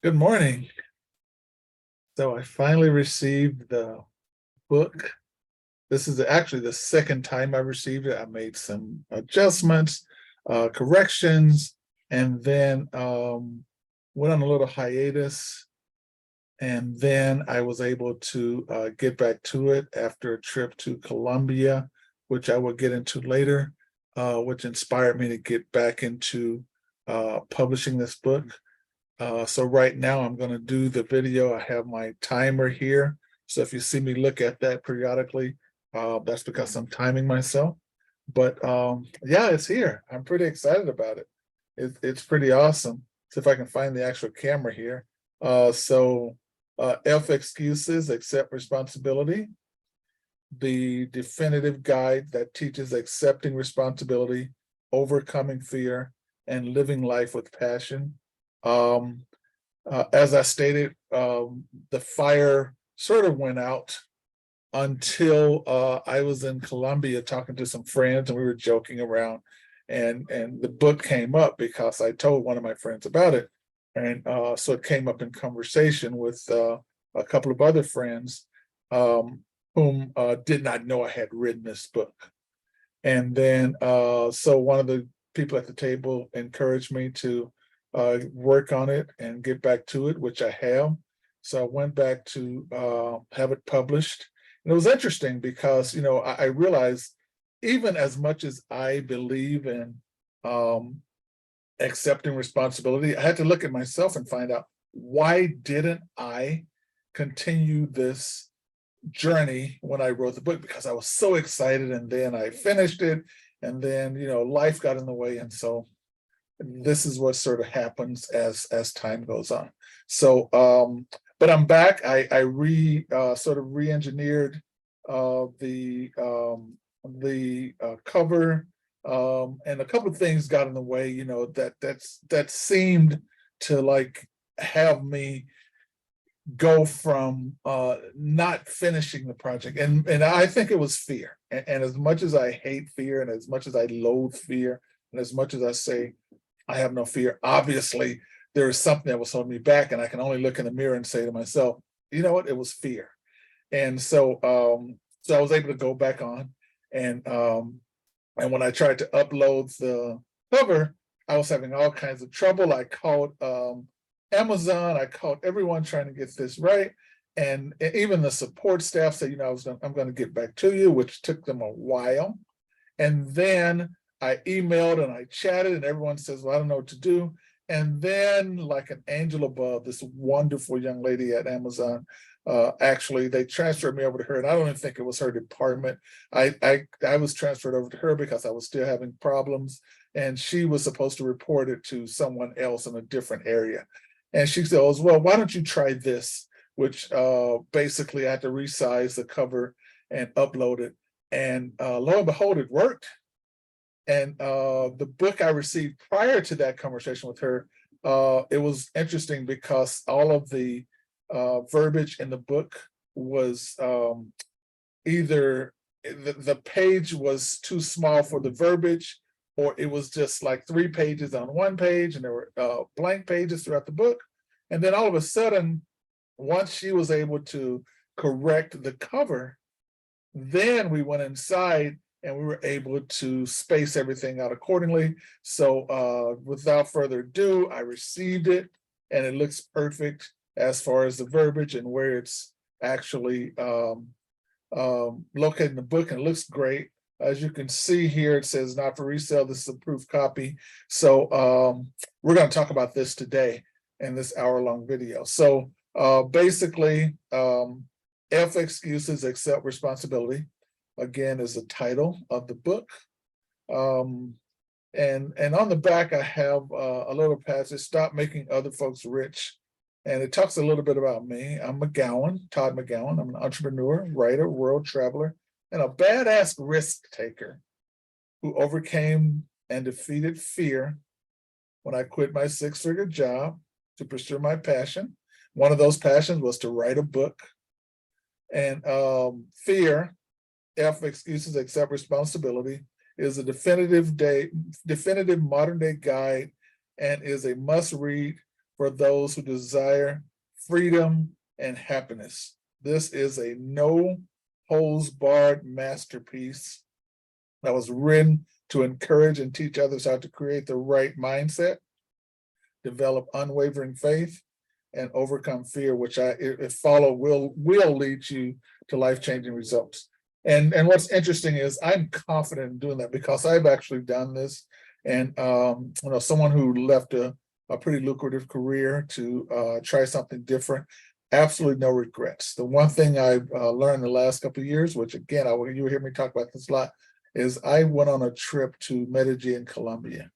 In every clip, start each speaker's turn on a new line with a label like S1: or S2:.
S1: Good morning. So I finally received the book. This is actually the second time I received it. I made some adjustments, corrections, and then went on a little hiatus. And then I was able to get back to it after a trip to Colombia, which I will get into later, which inspired me to get back into publishing this book. So right now I'm going to do the video. I have my timer here. So if you see me look at that periodically, that's because I'm timing myself. But yeah, it's here. I'm pretty excited about it. It's pretty awesome. See if I can find the actual camera here. F excuses, accept responsibility. The definitive guide that teaches accepting responsibility, overcoming fear, and living life with passion. Um, as I stated, the fire sort of went out until I was in Colombia talking to some friends, and we were joking around, and the book came up because I told one of my friends about it, and so it came up in conversation with a couple of other friends whom did not know I had written this book. And then so one of the people at the table encouraged me to work on it and get back to it, which I have. So I went back to have it published. And it was interesting because, I realized even as much as I believe in um, accepting responsibility, I had to look at myself and find out, why didn't I continue this journey when I wrote the book? Because I was so excited, and then I finished it, and then life got in the way, and so this is what sort of happens as time goes on. So but I'm back. I sort of re-engineered the cover, and a couple of things got in the way, that seemed to like have me go from not finishing the project. And I think it was fear. And as much as I hate fear, and as much as I loathe fear, and as much as I say I have no fear, obviously there is something that was holding me back, and I can only look in the mirror and say to myself, you know what, it was fear. And so I was able to go back on, and when I tried to upload the cover, I was having all kinds of trouble. I called Amazon, I called everyone trying to get this right. And even the support staff said, I'm going to get back to you, which took them a while. And then I emailed and I chatted, and everyone says, well, I don't know what to do. And then, like an angel above, this wonderful young lady at Amazon, actually, they transferred me over to her, and I don't even think it was her department. I was transferred over to her because I was still having problems, and she was supposed to report it to someone else in a different area. And she says, well, why don't you try this? Which basically I had to resize the cover and upload it. And lo and behold, it worked. And the book I received prior to that conversation with her, it was interesting because all of the verbiage in the book was either the page was too small for the verbiage, or it was just like 3 pages on one page, and there were blank pages throughout the book. And then all of a sudden, once she was able to correct the cover, then we went inside and we were able to space everything out accordingly. So without further ado, I received it, and it looks perfect as far as the verbiage and where it's actually located in the book, and it looks great. As you can see here, it says not for resale. This is a proof copy. So we're going to talk about this today in this hour-long video. So basically, F excuses, accept responsibility, again, is the title of the book. And on the back, I have a little passage, stop making other folks rich. And it talks a little bit about me. I'm McGowan, Todd McGowan. I'm an entrepreneur, writer, world traveler, and a badass risk taker who overcame and defeated fear when I quit my six-figure job to pursue my passion. One of those passions was to write a book. And fear, F excuses, accept responsibility, is a definitive modern day guide, and is a must read for those who desire freedom and happiness. This is a no holds barred masterpiece that was written to encourage and teach others how to create the right mindset, develop unwavering faith, and overcome fear, which if followed will lead you to life-changing results. And what's interesting is I'm confident in doing that because I've actually done this. And someone who left a pretty lucrative career to try something different, absolutely no regrets. The one thing I've learned the last couple of years, which again, you hear me talk about this a lot, is I went on a trip to Medellin, Colombia,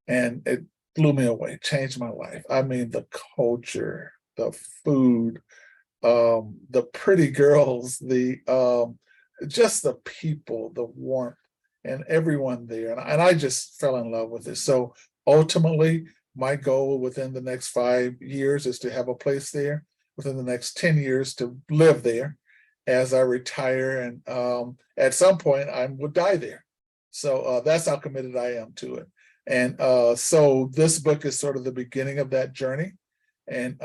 S1: and it blew me away, changed my life. I mean, the culture, the food, the pretty girls, just the people, the warmth, and everyone there. And I just fell in love with it. So ultimately, my goal within the next 5 years is to have a place there, within the next 10 years to live there as I retire. And at some point, I would die there. So that's how committed I am to it. And so this book is sort of the beginning of that journey, and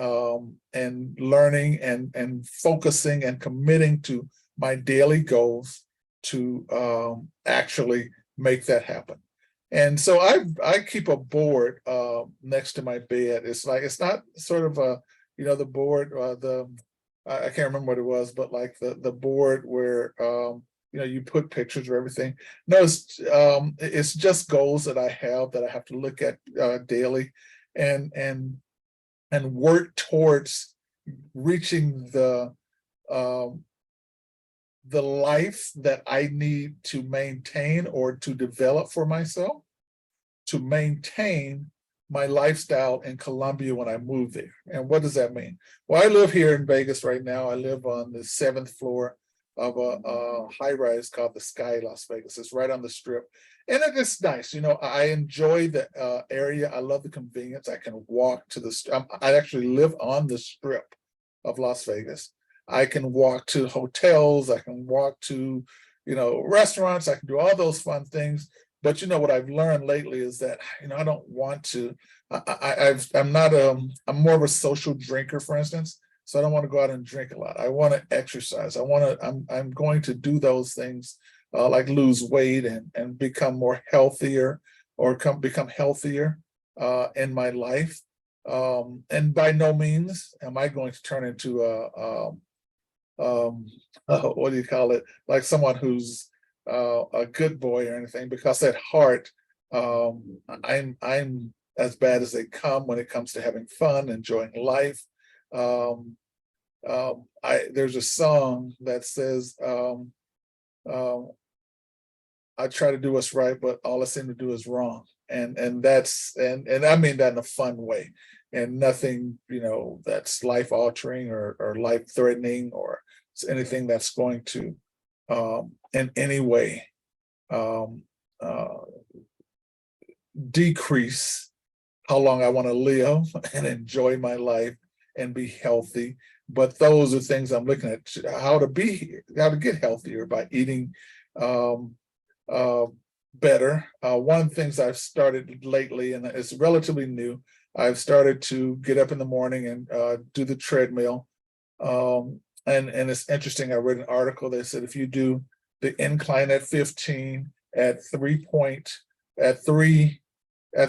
S1: learning and focusing and committing to my daily goals to actually make that happen. And so I keep a board next to my bed. It's not sort of the board, I can't remember what it was, but like the board where you put pictures of everything. No, it's just goals that I have to look at daily, and work towards reaching the life that I need to maintain or to develop for myself, to maintain my lifestyle in Colombia when I move there. And what does that mean? Well, I live here in Vegas right now. I live on the 7th floor of a high rise called the Sky Las Vegas. It's right on the Strip. And it's nice. I enjoy the area. I love the convenience. I can walk to I actually live on the Strip of Las Vegas. I can walk to hotels. I can walk to, restaurants. I can do all those fun things. But what I've learned lately is that, I don't want to, I'm more of a social drinker, for instance. So I don't want to go out and drink a lot. I want to exercise. I'm going to do those things like lose weight and become more healthier, or become healthier in my life. And by no means am I going to turn into what do you call it? Like someone who's a good boy or anything, because at heart, I'm as bad as they come when it comes to having fun, enjoying life. There's a song that says, I try to do what's right, but all I seem to do is wrong. And I mean that in a fun way, and nothing, that's life altering or life threatening, or anything that's going to in any way decrease how long I want to live and enjoy my life and be healthy. But those are things I'm looking at, how to get healthier by eating better. One of the things I've started lately, and it's relatively new, I've started to get up in the morning and do the treadmill. And it's interesting, I read an article that said if you do the incline at 15 at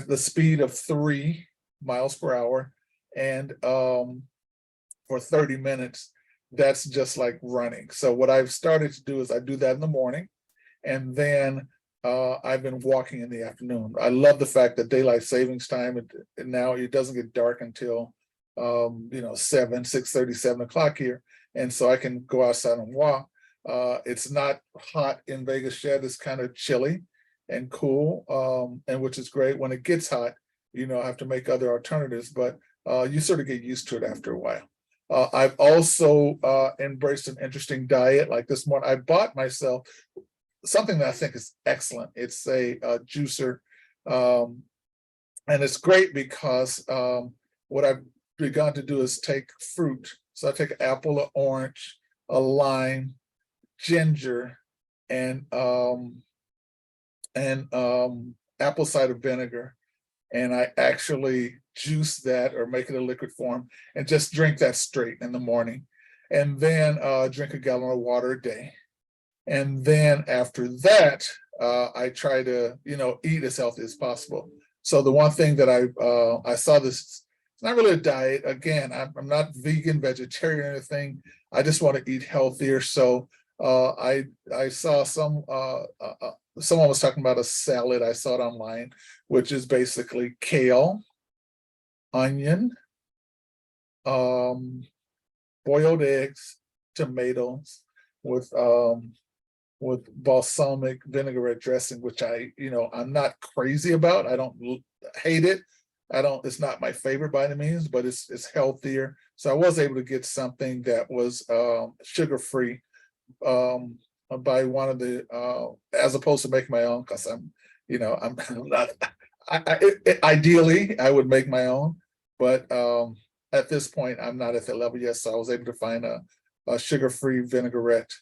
S1: the speed of 3 miles per hour, and for 30 minutes, that's just like running. So what I've started to do is I do that in the morning, and then I've been walking in the afternoon. I love the fact that daylight savings time, and now it doesn't get dark until 6:30, 7 o'clock here. And so I can go outside and walk. It's not hot in Vegas yet. It's kind of chilly and cool, and which is great. When it gets hot, I have to make other alternatives, but you sort of get used to it after a while. I've also embraced an interesting diet. Like this morning, I bought myself something that I think is excellent. It's a juicer, and it's great because what I've begun to do is take fruit. So I take an apple, an orange, a lime, ginger, and apple cider vinegar, and I actually juice that or make it a liquid form and just drink that straight in the morning. And then drink a gallon of water a day. And then after that, I try to, eat as healthy as possible. So the one thing that I saw this, it's not really a diet. Again, I'm not vegan, vegetarian or anything. I just want to eat healthier. So I saw someone was talking about a salad. I saw it online, which is basically kale, onion, boiled eggs, tomatoes with balsamic vinaigrette dressing, which I'm not crazy about. I don't hate it. It's not my favorite by any means, but it's healthier. So I was able to get something that was sugar-free by one of the as opposed to make my own, because I'm not ideally I would make my own, but at this point I'm not at that level yet. So I was able to find a sugar-free vinaigrette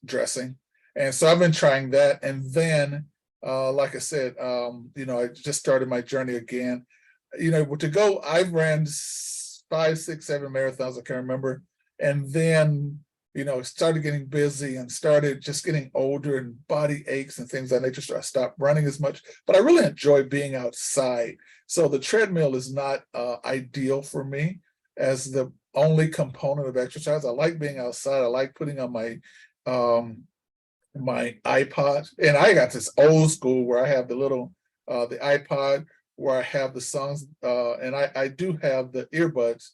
S1: dressing. And so I've been trying that. And then like I said, I just started my journey again. To go, I've ran 5, 6, 7 marathons, I can't remember. And then, started getting busy and started just getting older and body aches and things of that nature. So I stopped running as much, but I really enjoy being outside. So the treadmill is not ideal for me as the only component of exercise. I like being outside. I like putting on my my iPod, and I got this old school where I have the little the iPod where I have the songs, and I do have the earbuds,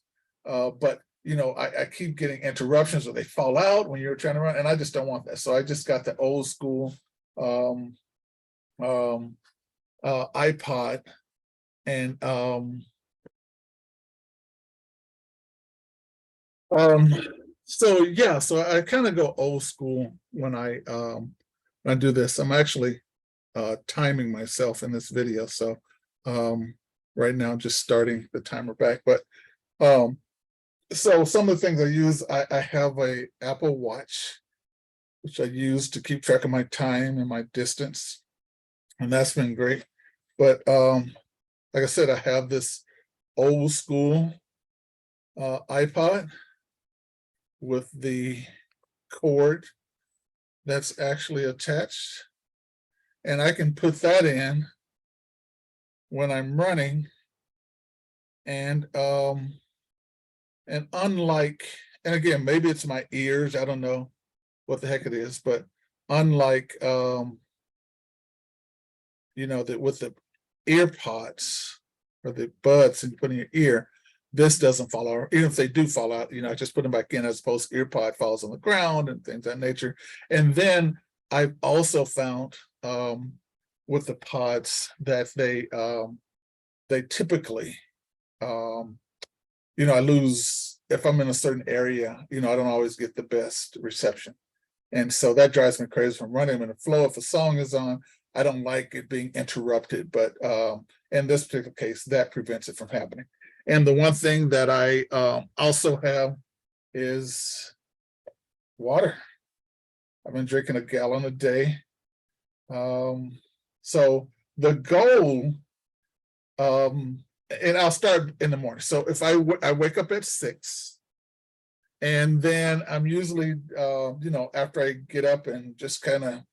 S1: but I keep getting interruptions or they fall out when you're trying to run, and I just don't want that. So I just got the old school iPod, and so yeah, so I kind of go old school when I do this. I'm actually timing myself in this video, so right now I'm just starting the timer back. But so some of the things I use, I have a Apple Watch, which I use to keep track of my time and my distance, and that's been great. But like I said, I have this old school iPod with the cord that's actually attached, and I can put that in when I'm running. And unlike, and again, maybe it's my ears, I don't know what the heck it is, but unlike that with the ear pods or the buds and you put in your ear, this doesn't fall out. Even if they do fall out, I just put them back in, as opposed to ear pod falls on the ground and things of that nature. And then I've also found with the pods that they typically I lose if I'm in a certain area, I don't always get the best reception. And so that drives me crazy from running. In the flow, if a song is on, I don't like it being interrupted, but in this particular case, that prevents it from happening. And the one thing that I also have is water. I've been drinking a gallon a day. So the goal, and I'll start in the morning. So if I wake up at 6, and then I'm usually, after I get up and just kind of,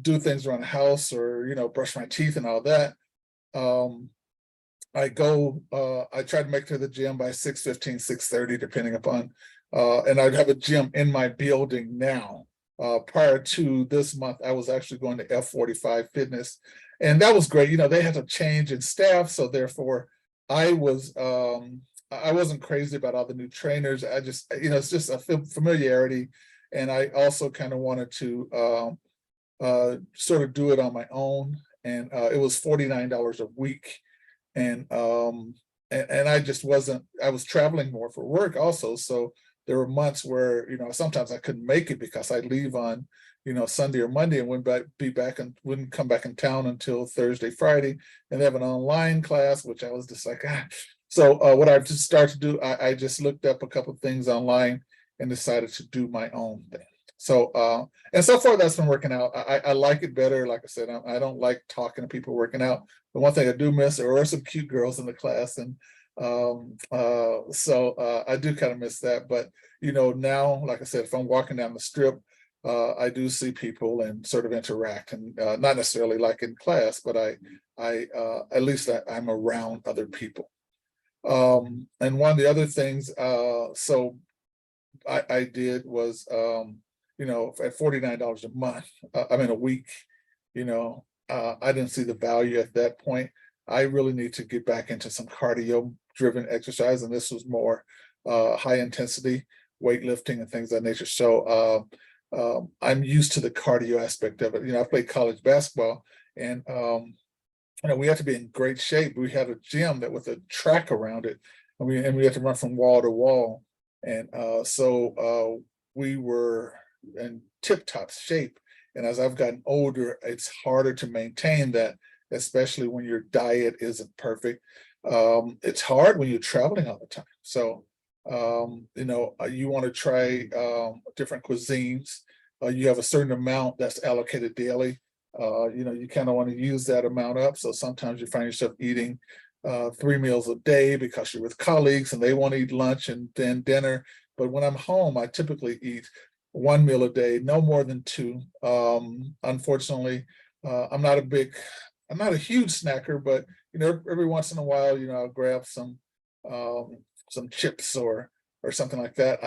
S1: do things around the house or, brush my teeth and all that, I try to make it to the gym by 6:15, 6:30, depending upon, and I'd have a gym in my building now. Prior to this month, I was actually going to F45 Fitness, and that was great. They had a change in staff, so therefore I wasn't crazy about all the new trainers. I just, it's just a familiarity, and I also kind of wanted to sort of do it on my own, and it was $49 a week. And I just wasn't, I was traveling more for work also. So there were months where, sometimes I couldn't make it because I'd leave on, Sunday or Monday and wouldn't come back in town until Thursday, Friday, and they have an online class, which I was just like, ah. So what I just started to do, I just looked up a couple of things online and decided to do my own thing. So, and so far that's been working out. I like it better. Like I said, I don't like talking to people working out, the one thing I do miss, there were some cute girls in the class, and so I do kind of miss that. But now, like I said, if I'm walking down the strip, I do see people and sort of interact, and not necessarily like in class, but I at least I'm around other people. And one of the other things, so I did was, at $49 a month, I mean a week, I didn't see the value at that point. I really need to get back into some cardio driven exercise, and this was more high intensity weightlifting and things of that nature. So I'm used to the cardio aspect of it. I played college basketball, and we had to be in great shape. We had a gym that with a track around it, and we had to run from wall to wall, and so we were in tip-top shape. And as I've gotten older, it's harder to maintain that, especially when your diet isn't perfect. It's hard when you're traveling all the time. So you want to try different cuisines. You have a certain amount that's allocated daily. You kind of want to use that amount up. So sometimes you find yourself eating 3 meals a day because you're with colleagues and they want to eat lunch and then dinner. But when I'm home, I typically eat 1 meal a day, no more than 2. Unfortunately, I'm not a huge snacker, but every once in a while, I'll grab some chips or something like that.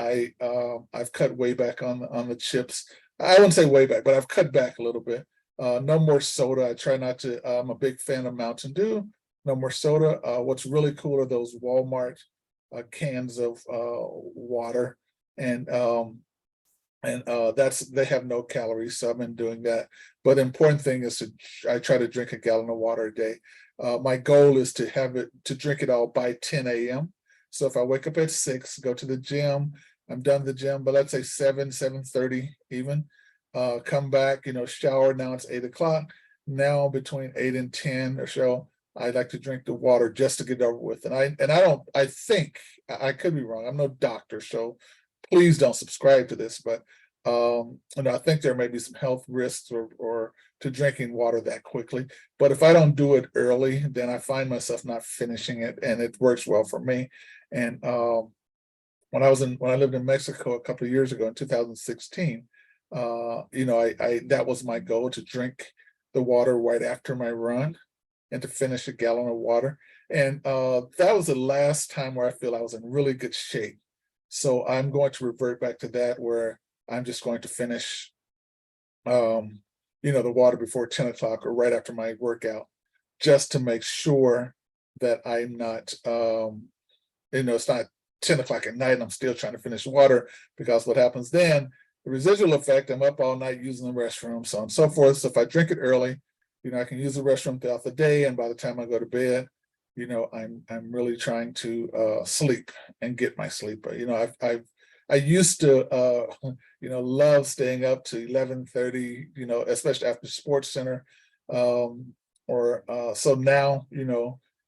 S1: I've cut way back on the chips. I wouldn't say way back, but I've cut back a little bit. No more soda. I try not to. I'm a big fan of Mountain Dew. No more soda. What's really cool are those Walmart cans of water, and they have no calories, so I've been doing that. But the important thing is I try to drink a gallon of water a day. My goal is to drink it all by 10 a.m. So if I wake up at 6, go to the gym, I'm done the gym, but let's say 7:30 even. Come back, shower. Now it's 8 o'clock. Now between 8 and 10 or so, I like to drink the water just to get over with. And I think I could be wrong. I'm no doctor, so please don't subscribe to this, but I think there may be some health risks or to drinking water that quickly. But if I don't do it early, then I find myself not finishing it, and it works well for me. And when I lived in Mexico a couple of years ago in 2016, that was my goal, to drink the water right after my run and to finish a gallon of water. And that was the last time where I feel I was in really good shape. So I'm going to revert back to that, where I'm just going to finish, the water before 10 o'clock or right after my workout, just to make sure that I'm not, it's not 10 o'clock at night and I'm still trying to finish water, because what happens then, the residual effect, I'm up all night using the restroom, so on and so forth. So if I drink it early, I can use the restroom throughout the day, and by the time I go to bed, I'm really trying to sleep and get my sleep. I used to love staying up to 11:30, especially after Sports Center, so now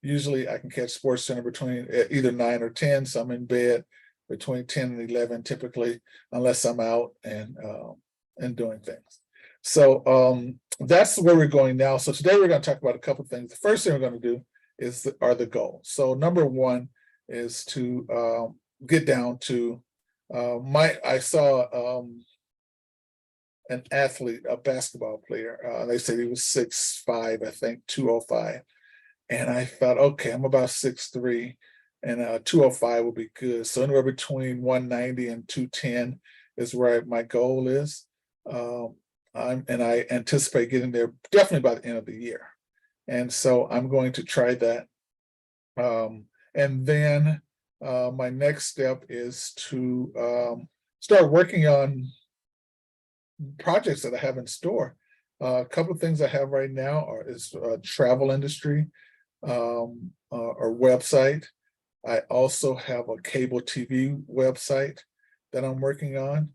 S1: usually I can catch Sports Center between either 9 or 10. So I'm in bed between 10 and 11 typically, unless I'm out and doing things. So that's where we're going now. So today we're going to talk about a couple of things. The first thing we're going to do are the goals. So number one is to get down to I saw an athlete, a basketball player. They said he was 6'5", I think 205, and I thought, okay, I'm about 6'3", and 205 would be good. So anywhere between 190 and 210 is where my goal is. And I anticipate getting there definitely by the end of the year. And so I'm going to try that. And then my next step is to start working on projects that I have in store. A couple of things I have right now is travel industry, or website. I also have a cable TV website that I'm working on,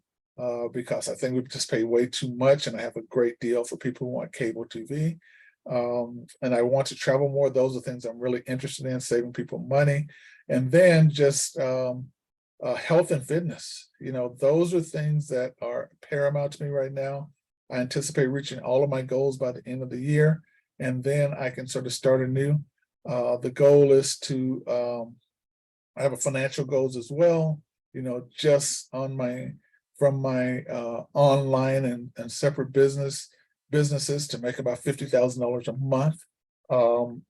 S1: because I think we just pay way too much, and I have a great deal for people who want cable TV. And I want to travel more. Those are things I'm really interested in, saving people money. And then just health and fitness. Those are things that are paramount to me right now. I anticipate reaching all of my goals by the end of the year. and then I can sort of start anew. The goal is to, I have a financial goals as well, just from my online and separate businesses to make about $50,000 a month.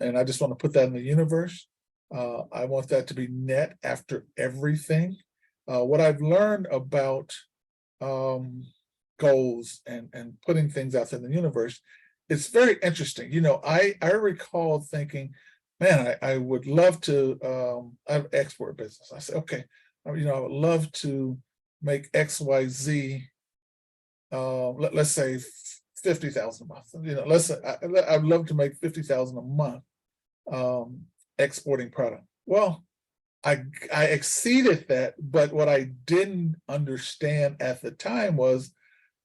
S1: And I just want to put that in the universe. I want that to be net after everything. What I've learned about goals and putting things out there in the universe, it's very interesting. I recall thinking, man, I would love to, I have export business. I said, okay, I would love to make XYZ, let's say 50,000 a month. Let's say I'd love to make 50,000 a month exporting product. Well, I exceeded that, but what I didn't understand at the time was,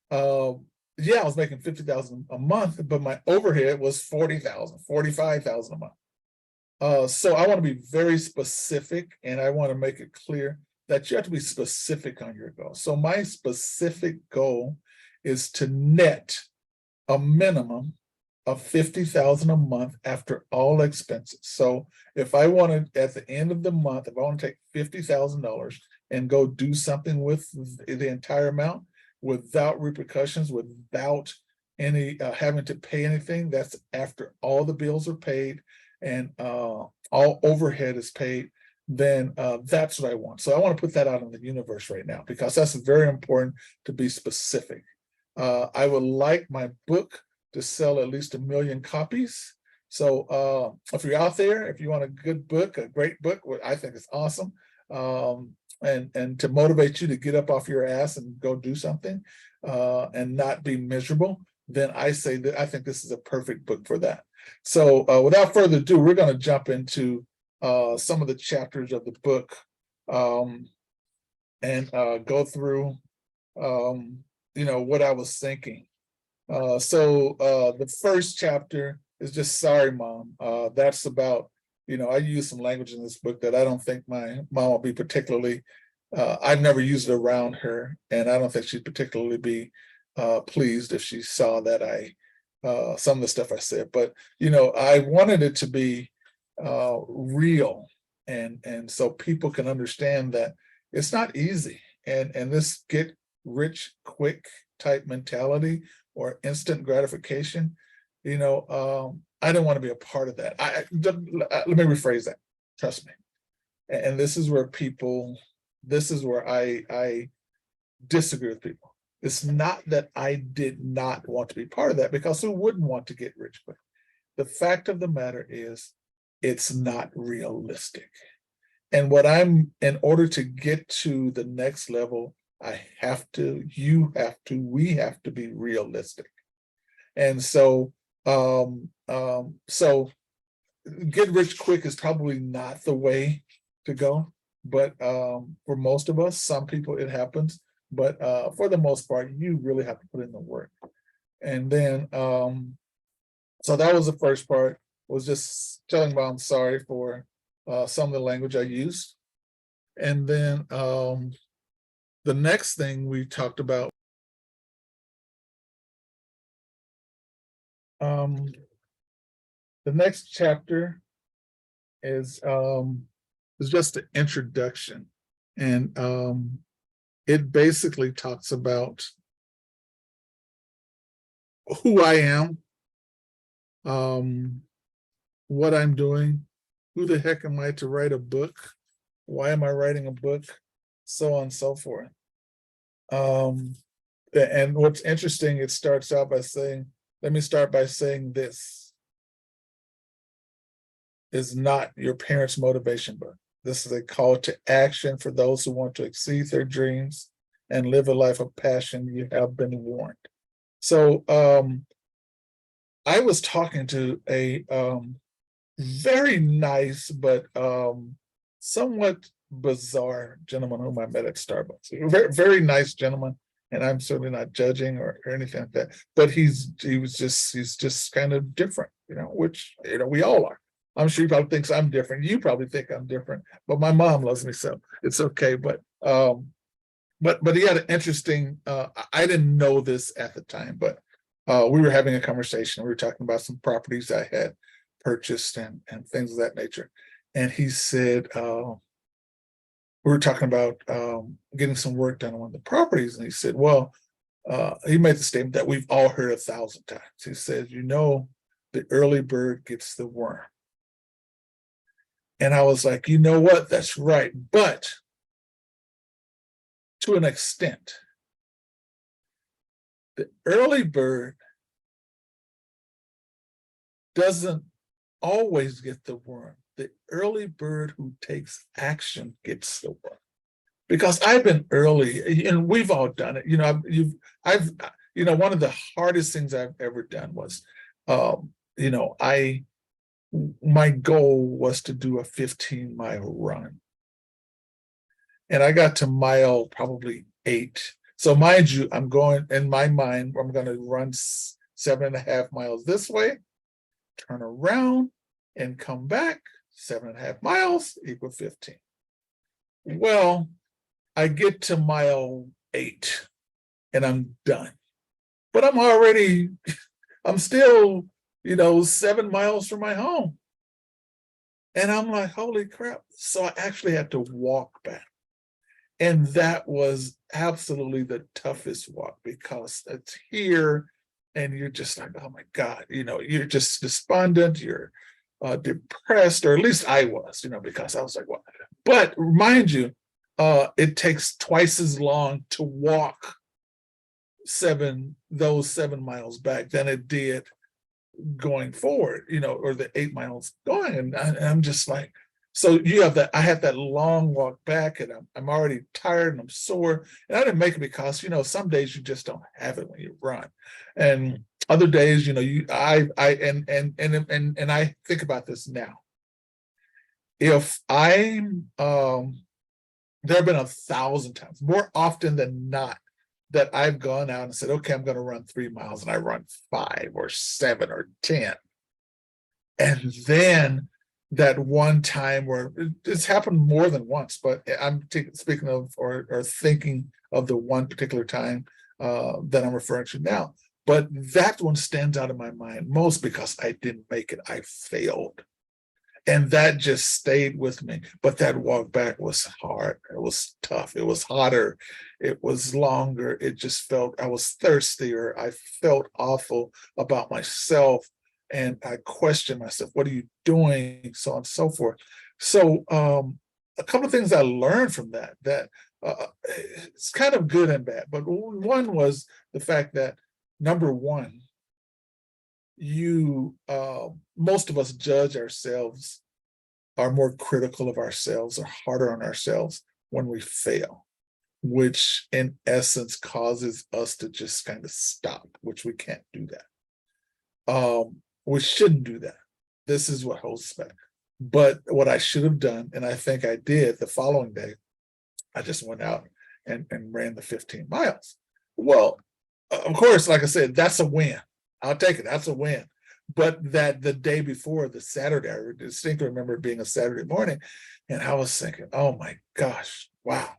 S1: yeah, I was making 50,000 a month, but my overhead was 40,000, 45,000 a month. So I want to be very specific, and I want to make it clear that you have to be specific on your goal. So my specific goal is to net a minimum of 50,000 a month after all expenses. So if I wanted at the end of the month, if I want to take $50,000 and go do something with the entire amount without repercussions, without any having to pay anything, that's after all the bills are paid and all overhead is paid, then that's what I want. So I want to put that out in the universe right now, because that's very important to be specific. I would like my book to sell at least 1 million copies. So if you're out there, if you want a good book, a great book, what I think is awesome, and to motivate you to get up off your ass and go do something and not be miserable, then I say that I think this is a perfect book for that. So without further ado, we're going to jump into some of the chapters of the book and go through what I was thinking. So the first chapter is just sorry, Mom. That's about, I use some language in this book that I don't think my mom will be particularly, I've never used it around her, and I don't think she'd particularly be pleased if she saw that some of the stuff I said. But, I wanted it to be real, and so people can understand that it's not easy. And this get rich quick type mentality or instant gratification, I didn't want to be a part of that. Let me rephrase that. Trust me. And this is where I disagree with people. It's not that I did not want to be part of that, because who wouldn't want to get rich quick? The fact of the matter is, it's not realistic. And in order to get to the next level, we have to be realistic. And so, so get rich quick is probably not the way to go. But for most of us, some people it happens. But for the most part, you really have to put in the work. And then, so that was the first part, was just telling Mom sorry for some of the language I used. And then the next thing we talked about, the next chapter is just an introduction, and it basically talks about who I am, what I'm doing, who the heck am I to write a book, why am I writing a book, so on and so forth. And what's interesting, it starts out by saying, let me start by saying this is not your parents' motivation book. This is a call to action for those who want to exceed their dreams and live a life of passion. You have been warned. So I was talking to a very nice but somewhat bizarre gentleman whom I met at Starbucks. Very, very nice gentleman, and I'm certainly not judging or anything like that. But he's just kind of different, which we all are. I'm sure he probably thinks I'm different. You probably think I'm different, but my mom loves me, so it's okay. But he had an interesting. I didn't know this at the time, but we were having a conversation. We were talking about some properties I had purchased and things of that nature. And he said, we were talking about getting some work done on one of the properties. And he said, well, he made the statement that we've all heard 1,000 times. He says, the early bird gets the worm. And I was like, you know what? That's right. But to an extent, the early bird doesn't always get the worm. The early bird who takes action gets the worm. Because I've been early, and we've all done it. One of the hardest things I've ever done was, my goal was to do a 15-mile run. And I got to mile probably 8. So mind you, I'm going, in my mind, I'm going to run 7.5 miles this way, turn around and come back. 7.5 miles equal 15. Well, I get to mile 8 and I'm done. But I'm still, 7 miles from my home. And I'm like, holy crap. So I actually had to walk back. And that was absolutely the toughest walk, because it's here and you're just like, oh my God, you're just despondent, you're depressed, or at least I was, because I was like, what? But mind you, it takes twice as long to walk those 7 miles back than it did going forward, or the 8 miles going. And I'm just like, so I had that long walk back, and I'm already tired and I'm sore. And I didn't make it because, some days you just don't have it when you run. And other days, I think about this now. If I'm, there have been 1,000 times, more often than not, that I've gone out and said, okay, I'm going to run 3 miles, and I run 5 or 7 or 10. And then that one time where it's happened more than once, but I'm speaking of or thinking of the one particular time that I'm referring to now. But that one stands out in my mind most because I didn't make it. I failed. And that just stayed with me. But that walk back was hard. It was tough. It was hotter. It was longer. It just felt, I was thirstier. I felt awful about myself. And I questioned myself, what are you doing? So on and so forth. So a couple of things I learned from that it's kind of good and bad. But one was the fact that, number one, most of us judge ourselves, are more critical of ourselves, are harder on ourselves when we fail, which in essence causes us to just kind of stop, which we can't do that. We shouldn't do that. This is what holds us back. But what I should have done, and I think I did, the following day, I just went out and ran the 15 miles. Well, of course, like I said, that's a win. I'll take it. That's a win. But that the day before, the Saturday, I distinctly remember it being a Saturday morning, and I was thinking, oh my gosh, wow,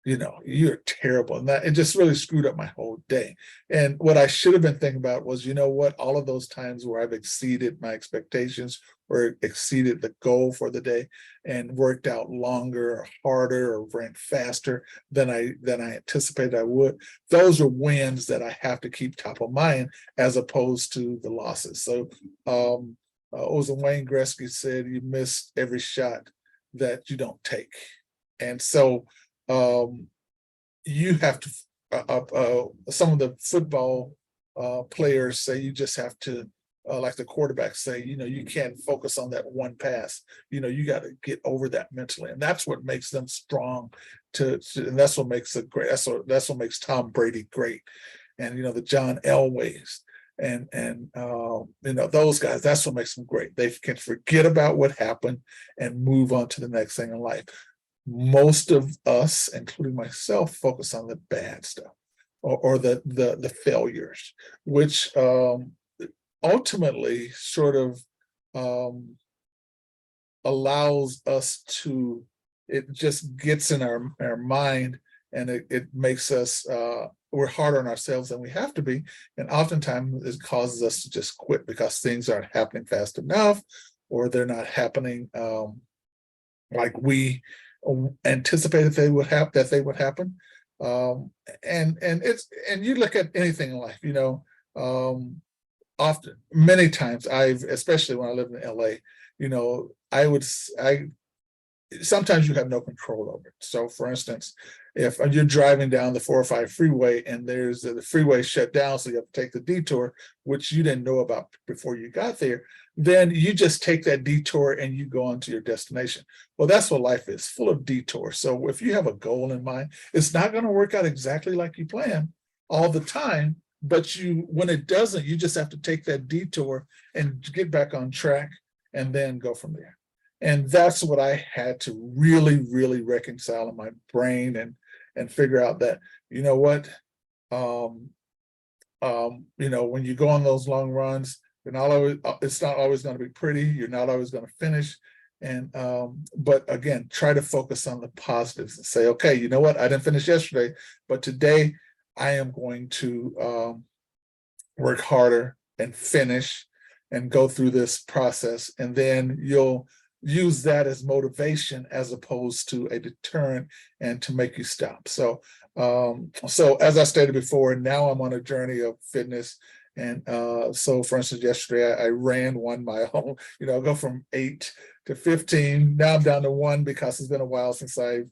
S1: you're terrible. And it just really screwed up my whole day. And what I should have been thinking about was, what, all of those times where I've exceeded my expectations or exceeded the goal for the day and worked out longer or harder or ran faster than I anticipated I would, those are wins that I have to keep top of mind as opposed to the losses. So Wayne Gretzky said, you miss every shot that you don't take. And so you have to, some of the football players say you just have to, like the quarterbacks say, you can't focus on that one pass. You got to get over that mentally, and that's what makes them strong. And that's what makes it great. That's what makes Tom Brady great, and the John Elways and those guys. That's what makes them great. They can forget about what happened and move on to the next thing in life. Most of us, including myself, focus on the bad stuff or the failures, which ultimately sort of allows us to, it just gets in our mind and it makes us, we're harder on ourselves than we have to be. And oftentimes it causes us to just quit because things aren't happening fast enough, or they're not happening like we anticipated that they would happen. And you look at anything in life, often, many times especially when I lived in LA, I sometimes you have no control over it. So for instance, if you're driving down the 405 freeway and there's the freeway shut down, so you have to take the detour, which you didn't know about before you got there, then you just take that detour and you go on to your destination. Well, that's what life is, full of detours. So if you have a goal in mind, it's not going to work out exactly like you plan all the time, but when it doesn't, you just have to take that detour and get back on track and then go from there. And that's what I had to really, really reconcile in my brain and figure out that, what, when you go on those long runs, it's not always going to be pretty. You're not always going to finish. But again, try to focus on the positives and say, okay, you know what? I didn't finish yesterday, but today I am going to work harder and finish and go through this process. And then you'll use that as motivation as opposed to a deterrent and to make you stop. So as I stated before, now I'm on a journey of fitness. And so for instance, yesterday I ran 1 mile, go from 8 to 15. Now I'm down to 1 because it's been a while since I've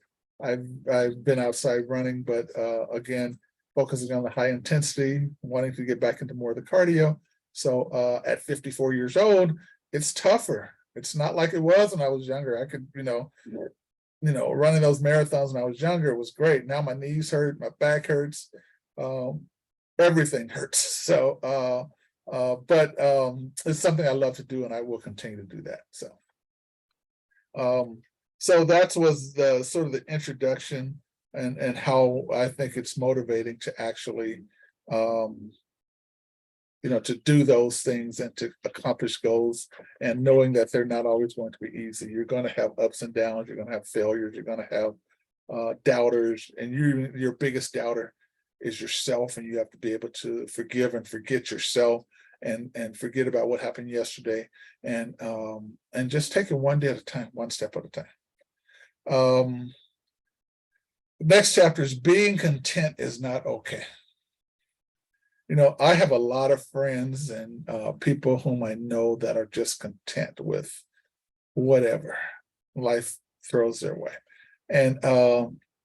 S1: been outside running, but again, focusing on the high intensity, wanting to get back into more of the cardio. So at 54 years old, it's tougher. It's not like it was when I was younger. I could, running those marathons when I was younger, it was great. Now my knees hurt, my back hurts, everything hurts. So, but it's something I love to do, and I will continue to do that. So that was the sort of the introduction and how I think it's motivating to actually, to do those things and to accomplish goals, and knowing that they're not always going to be easy. You're going to have ups and downs. You're going to have failures. You're going to have doubters, and your biggest doubter is yourself, and you have to be able to forgive and forget yourself and forget about what happened yesterday, and just take it one day at a time, one step at a time. Next chapter is being content is not okay. I have a lot of friends and people whom I know that are just content with whatever life throws their way. And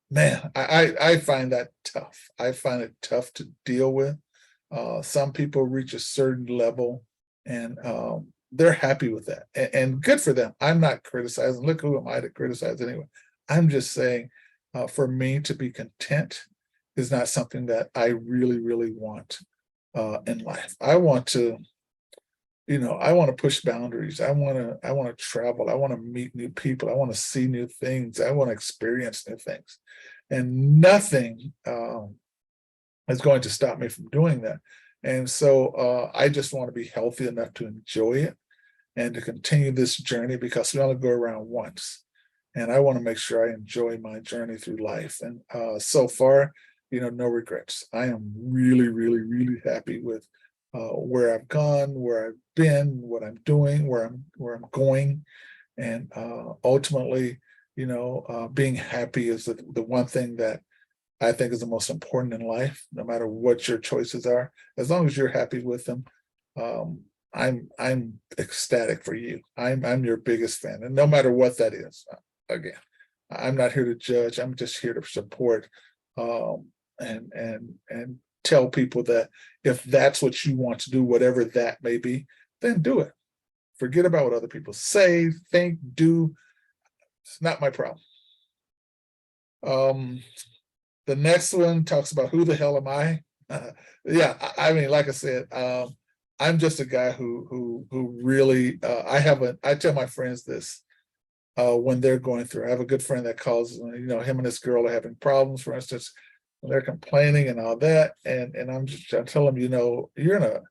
S1: man, I find that tough. I find it tough to deal with. Some people reach a certain level and they're happy with that. And good for them. I'm not criticizing. Look, who am I to criticize anyway? I'm just saying for me to be content is not something that I really, really want in life. I want to, I want to push boundaries. I want to travel. I want to meet new people. I want to see new things. I want to experience new things, and nothing is going to stop me from doing that. And so I just want to be healthy enough to enjoy it and to continue this journey, because we only go around once. And I want to make sure I enjoy my journey through life. And so far, no regrets. I am really, really, really happy with where I've gone, where I've been, what I'm doing, where I'm going. And ultimately, being happy is the one thing that I think is the most important in life, no matter what your choices are. As long as you're happy with them, I'm ecstatic for you. I'm your biggest fan, and no matter what that is. Again, I'm not here to judge. I'm just here to support and tell people that if that's what you want to do, whatever that may be, then do it. Forget about what other people say, think, do. It's not my problem. The next one talks about who the hell am I? Yeah, I mean, like I said, I'm just a guy who really I tell my friends this when they're going through. I have a good friend that calls, him and his girl are having problems, for instance, when they're complaining and all that. And I tell them, you're in a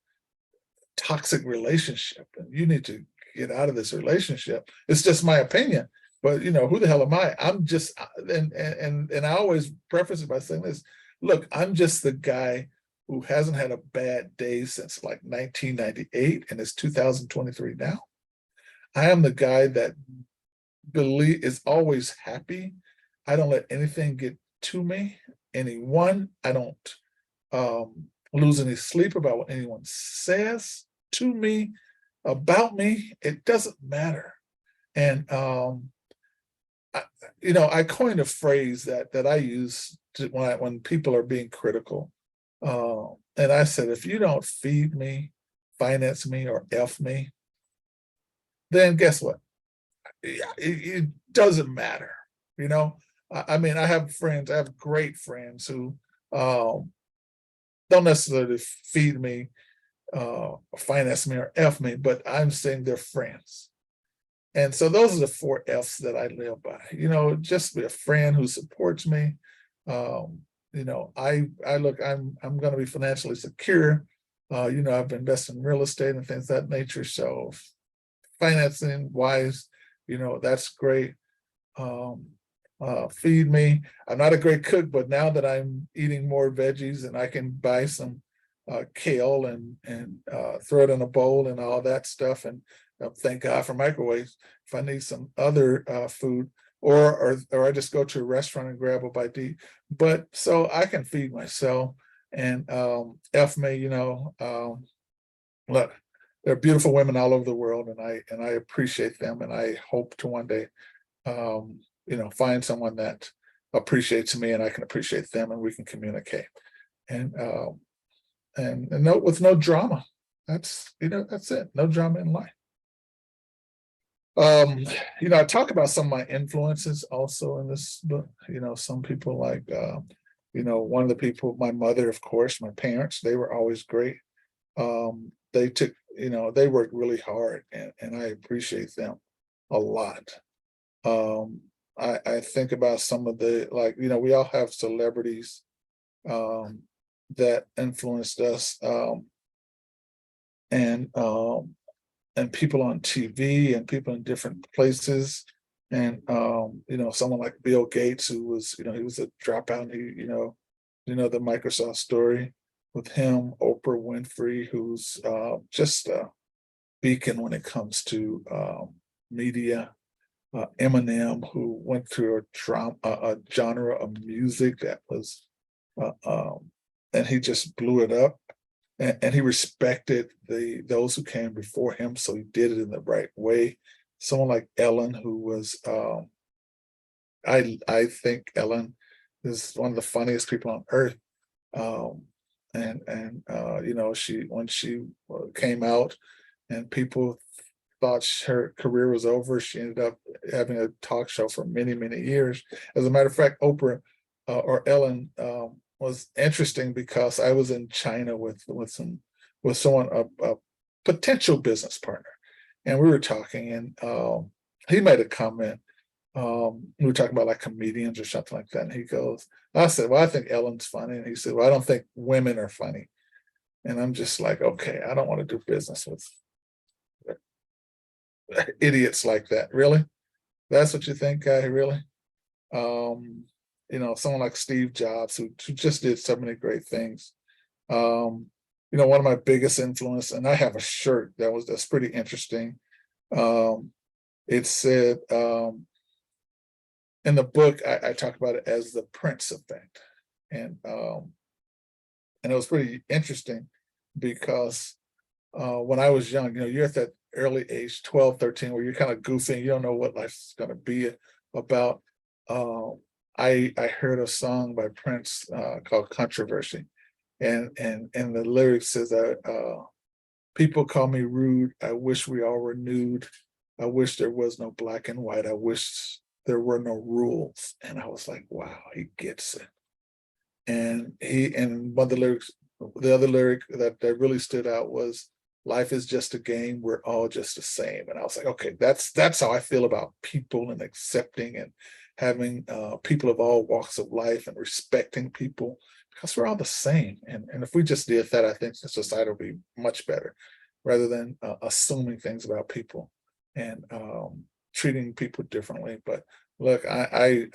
S1: toxic relationship and you need to get out of this relationship. It's just my opinion, but who the hell am I? I'm just, and I always preface it by saying this, look, I'm just the guy who hasn't had a bad day since like 1998, and it's 2023 now. I am the guy that is always happy. I don't let anything get to me, anyone. I don't lose any sleep about what anyone says to me, about me. It doesn't matter. And I coined a phrase that I use when people are being critical. And I said, if you don't feed me, finance me, or F me, then guess what? It doesn't matter. I mean, I have great friends who don't necessarily feed me, finance me, or F me, but I'm saying they're friends. And so those are the 4 F's that I live by. Just be a friend who supports me. I look, I'm going to be financially secure. I've invested in real estate and things of that nature. So financing wise, that's great. Feed me. I'm not a great cook, but now that I'm eating more veggies and I can buy some kale and throw it in a bowl and all that stuff, and thank God for microwaves. If I need some other food, or I just go to a restaurant and grab a bite to eat. But so I can feed myself. And F me, look, there are beautiful women all over the world, and I appreciate them, and I hope to one day find someone that appreciates me and I can appreciate them, and we can communicate. And no, with no drama. That's it. No drama in life. I talk about some of my influences also in this book. Some people like one of the people, my mother, of course, my parents, they were always great. They worked really hard, and I appreciate them a lot. I think about some of the, we all have celebrities that influenced us, and people on TV and people in different places. And someone like Bill Gates, who was, he was a dropout. The Microsoft story with him, Oprah Winfrey, who's just a beacon when it comes to media. Eminem, who went through a genre of music that was, and he just blew it up, and he respected those who came before him, so he did it in the right way. Someone like Ellen, who was, I think Ellen is one of the funniest people on earth, she, when she came out and people thought her career was over, she ended up having a talk show for many, many years. As a matter of fact, Oprah or Ellen was interesting because I was in China with someone, a potential business partner, and we were talking, and he made a comment. We were talking about like comedians or something like that, and he goes, I said, well, I think Ellen's funny, and he said, well, I don't think women are funny. And I'm just like, okay, I don't want to do business with idiots like that. Really? That's what you think, guy? Really? Someone like Steve Jobs, who just did so many great things. One of my biggest influence, and I have a shirt that's pretty interesting. It said, in the book, I talk about it as the Prince effect. And it was pretty interesting because when I was young, you're at that early age, 12, 13, where you're kind of goofing, you don't know what life's going to be about. I heard a song by Prince called Controversy. And the lyrics says that people call me rude. I wish we all were nude. I wish there was no black and white. I wish there were no rules. And I was like, wow, he gets it. And one of the lyrics, the other lyric that really stood out was, life is just a game. We're all just the same. And I was like, okay, that's how I feel about people, and accepting and having people of all walks of life and respecting people, because we're all the same. And if we just did that, I think the society will be much better, rather than assuming things about people. And treating people differently. But look, I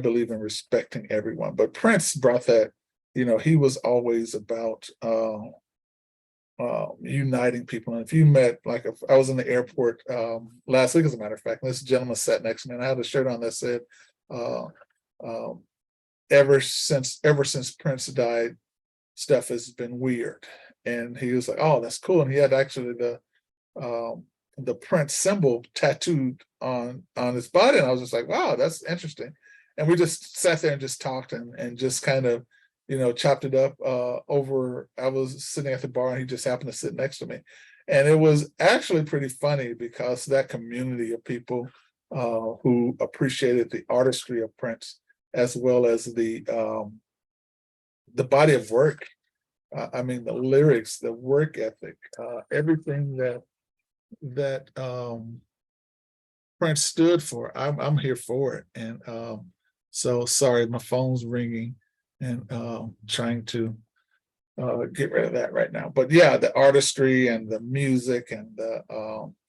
S1: believe in respecting everyone. But Prince brought that, he was always about uniting people. And if you met, like, if I was in the airport last week, as a matter of fact, and this gentleman sat next to me, and I had a shirt on that said, uh, um, ever since Prince died, stuff has been weird. And he was like, "Oh, that's cool." And he had actually the Prince symbol tattooed on his body. And I was just like, "Wow, that's interesting." And we just sat there and just talked and just kind of, chopped it up over. I was sitting at the bar and he just happened to sit next to me. And it was actually pretty funny because that community of people who appreciated the artistry of Prince as well as the body of work. I mean, the lyrics, the work ethic, everything that Prince stood for. I'm here for it. And so sorry, my phone's ringing, and trying to get rid of that right now. But yeah, the artistry and the music and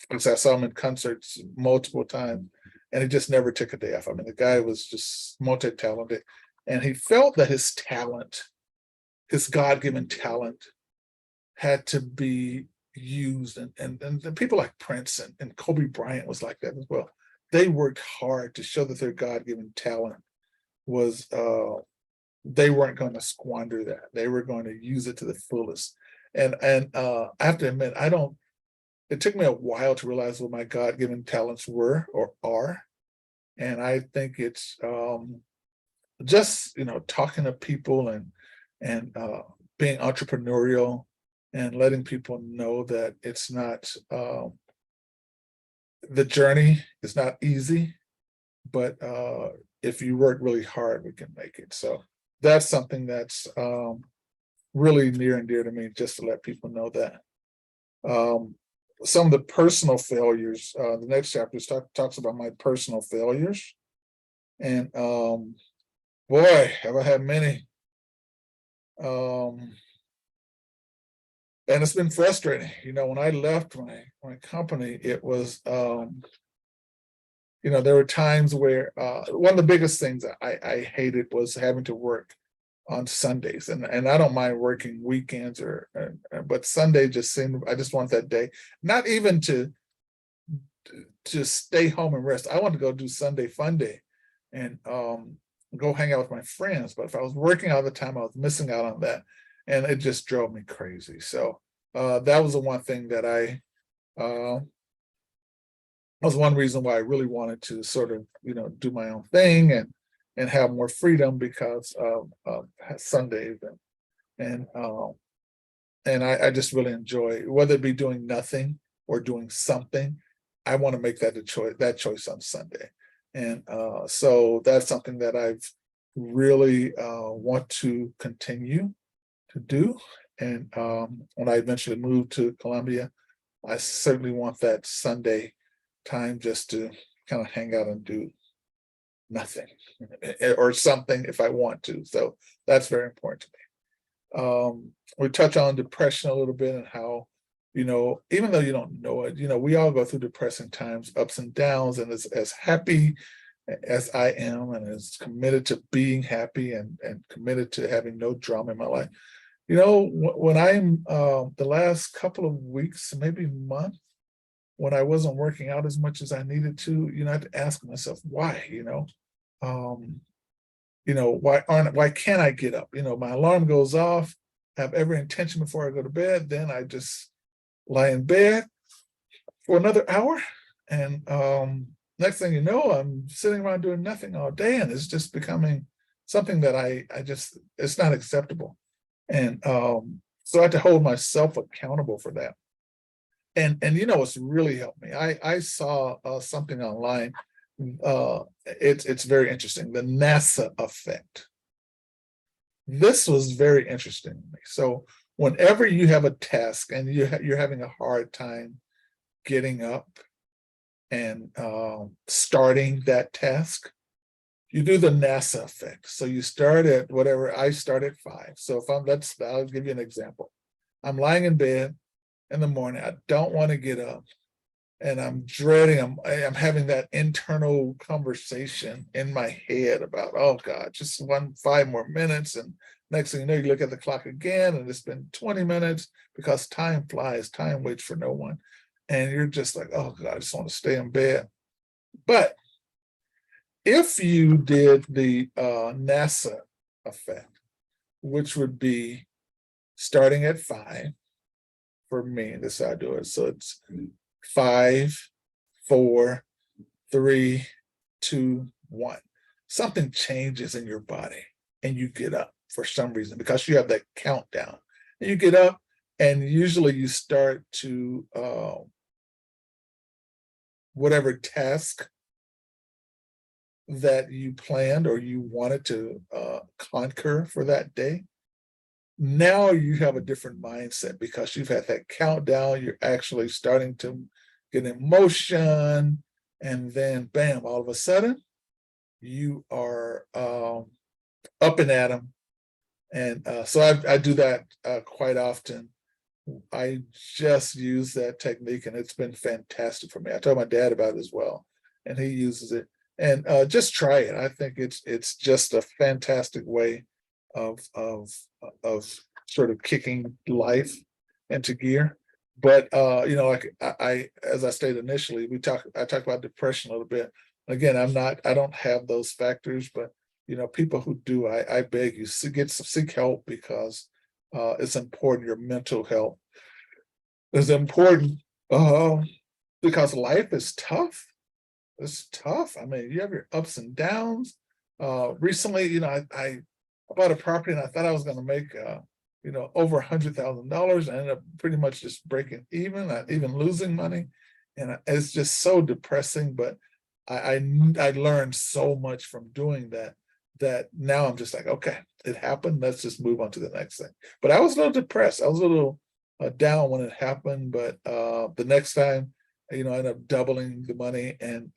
S1: because I saw him in concerts multiple times, and he just never took a day off. I mean, the guy was just multi-talented, and he felt that his talent, his God-given talent, had to be used. And the people like Prince and Kobe Bryant was like that as well. They worked hard to show that their God-given talent was they weren't going to squander that. They were going to use it to the fullest. And I have to admit, it took me a while to realize what my God-given talents were or are. And I think it's just, talking to people and being entrepreneurial and letting people know that it's not the journey is not easy, but if you work really hard, we can make it. So that's something that's really near and dear to me, just to let people know that. Some of the personal failures, the next chapter talks about my personal failures. And boy, have I had many. And it's been frustrating. When I left my company, it was, there were times where one of the biggest things I hated was having to work on Sundays. And I don't mind working weekends but Sunday just seemed, I just want that day, not even to stay home and rest. I want to go do Sunday fun day and go hang out with my friends. But if I was working all the time, I was missing out on that. And it just drove me crazy. So that was the one thing that was one reason why I really wanted to sort of, do my own thing and have more freedom because of Sundays. And I just really enjoy, whether it be doing nothing or doing something, I want to make that choice on Sunday. And so that's something that I've really want to continue to do. And when I eventually move to Columbia, I certainly want that Sunday time just to kind of hang out and do nothing or something if I want to. So that's very important to me. We touch on depression a little bit and how, even though you don't know it, we all go through depressing times, ups and downs. And as happy as I am and as committed to being happy and committed to having no drama in my life, when I'm the last couple of weeks, maybe month, when I wasn't working out as much as I needed to, I had to ask myself why, why can't I get up? My alarm goes off, I have every intention before I go to bed, then I just lie in bed for another hour. And next thing you know, I'm sitting around doing nothing all day, and it's just becoming something that it's not acceptable. And so I had to hold myself accountable for that. And what's really helped me, I saw something online. It's very interesting, the NASA effect. This was very interesting to me. So whenever you have a task and you're having a hard time getting up and starting that task, you do the NASA effect. So you start at whatever, I start at 5. So I'll give you an example. I'm lying in bed in the morning. I don't want to get up. and I'm dreading, I'm having that internal conversation in my head about, oh God, just 5 more minutes. And next thing you know, you look at the clock again and it's been 20 minutes because time flies, time waits for no one. And you're just like, oh God, I just want to stay in bed. But if you did the NASA effect, which would be starting at 5 for me, this is how I do it. So it's 5, 4, 3, 2, 1. Something changes in your body and you get up for some reason because you have that countdown. And you get up and usually you start to whatever task that you planned or you wanted to conquer for that day. Now you have a different mindset because you've had that countdown. You're actually starting to get in motion, and then bam, all of a sudden you are up and at them. And so I do that quite often. I just use that technique and it's been fantastic for me. I told my dad about it as well, and he uses it. And just try it. I think it's just a fantastic way of sort of kicking life into gear. But you know, like I as I stated initially, I talked about depression a little bit. Again, I don't have those factors, but you know, people who do, I beg you, seek help because it's important. Your mental health is important because life is tough. It's tough. I mean, you have your ups and downs. Recently, you know, I bought a property and I thought I was going to make, you know, over $100,000. I ended up pretty much just breaking even, not even losing money, and it's just so depressing. But I learned so much from doing that that now I'm just like, okay, it happened. Let's just move on to the next thing. But I was a little depressed. I was a little down when it happened. But the next time, you know, I ended up doubling the money, and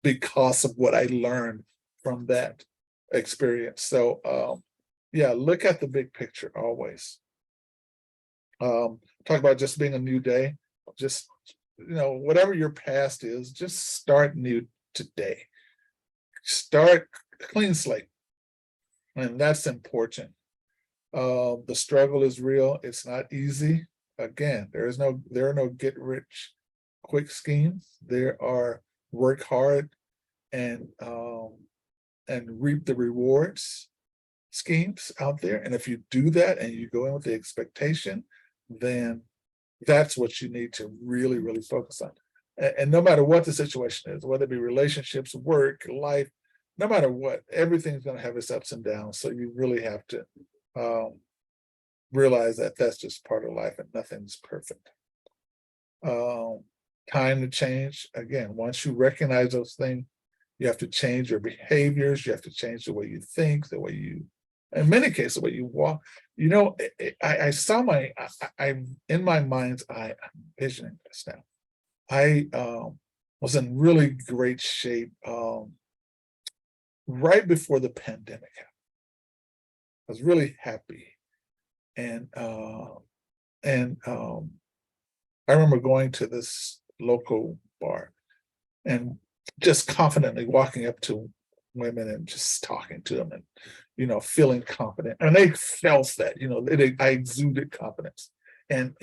S1: because of what I learned from that experience. So yeah, look at the big picture always. Talk about just being a new day. Just, you know, whatever your past is, just start new today. Start clean slate, and that's important. The struggle is real. It's not easy. Again, there are no get rich quick schemes. There are work hard and reap the rewards schemes out there. And if you do that and you go in with the expectation, then that's what you need to really, really focus on. And no matter what the situation is, whether it be relationships, work, life, no matter what, everything's going to have its ups and downs. So you really have to realize that that's just part of life and nothing's perfect. Time to change. Again, once you recognize those things, you have to change your behaviors. You have to change the way you think, the way you, in many cases, the way you walk. You know, I saw I in my mind's eye, I'm envisioning this now. I was in really great shape right before the pandemic happened. I was really happy, and I remember going to this local bar and just confidently walking up to women and just talking to them and, you know, feeling confident. And they felt that, you know, I exuded confidence. And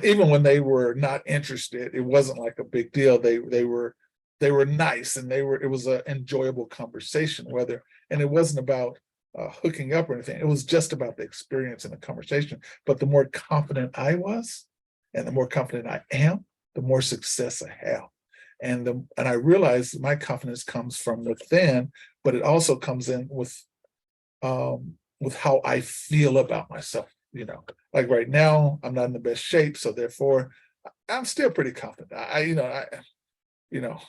S1: even when they were not interested, it wasn't like a big deal. They were nice, and it was an enjoyable conversation, and it wasn't about hooking up or anything. It was just about the experience and the conversation. But the more confident I was, and the more confident I am, the more success I have. And I realized my confidence comes from within, but it also comes in with how I feel about myself. You know, like right now, I'm not in the best shape, so therefore, I'm still pretty confident. You know,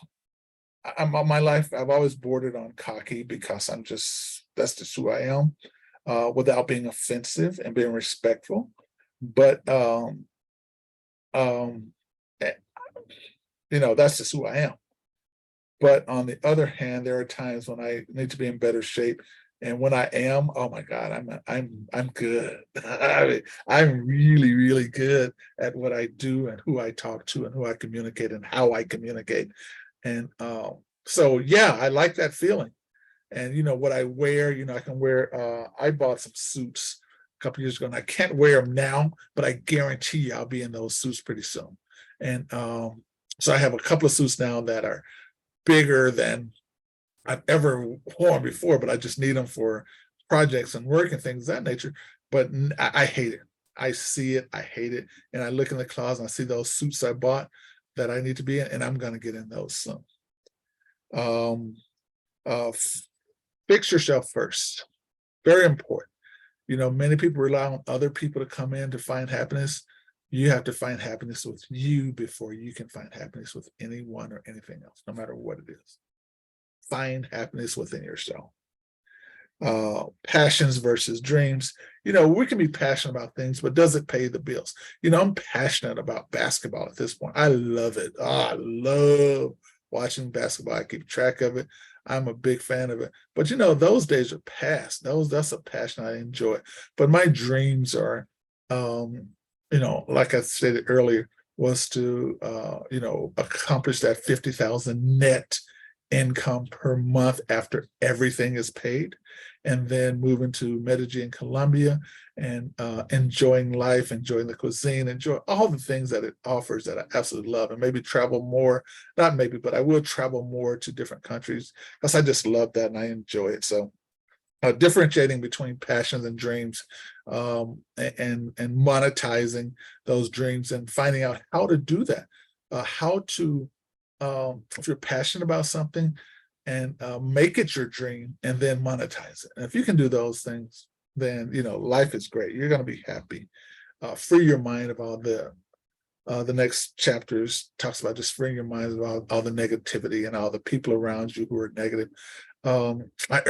S1: I'm on my life. I've always bordered on cocky because that's just who I am, without being offensive and being respectful. But eh, you know, that's just who I am. But on the other hand, there are times when I need to be in better shape. And when I am, oh my God, I'm good. I mean, I'm really, really good at what I do and who I talk to and who I communicate and how I communicate. And so yeah, I like that feeling. And what I wear, I can wear. I bought some suits a couple years ago, and I can't wear them now, but I guarantee you I'll be in those suits pretty soon. And so I have a couple of suits now that are bigger than I've ever worn before, but I just need them for projects and work and things of that nature. But I hate it. I see it, I hate it, and I look in the closet and I see those suits I bought that I need to be in, and I'm going to get in those soon. Um, uh, Fix yourself first. Very important. Many people rely on other people to come in to find happiness. You have to find happiness with you before you can find happiness with anyone or anything else, no matter what it is. Find happiness within yourself. Passions versus dreams. We can be passionate about things, but does it pay the bills? I'm passionate about basketball at this point. I love it. I love watching basketball. I keep track of it. I'm a big fan of it. But those days are past. That's a passion I enjoy. But my dreams are, like I stated earlier, was to accomplish that 50,000 net income per month after everything is paid, and then moving to Medellin, Colombia, and enjoying life, enjoying the cuisine, enjoy all the things that it offers that I absolutely love, and maybe travel more, not maybe, but I will travel more to different countries because I just love that and I enjoy it. So differentiating between passions and dreams, and monetizing those dreams and finding out how to do that, how to if you're passionate about something, and make it your dream and then monetize it. And if you can do those things, then life is great. You're going to be happy. Free your mind of all the next chapters talks about just freeing your mind about all the negativity and all the people around you who are negative. I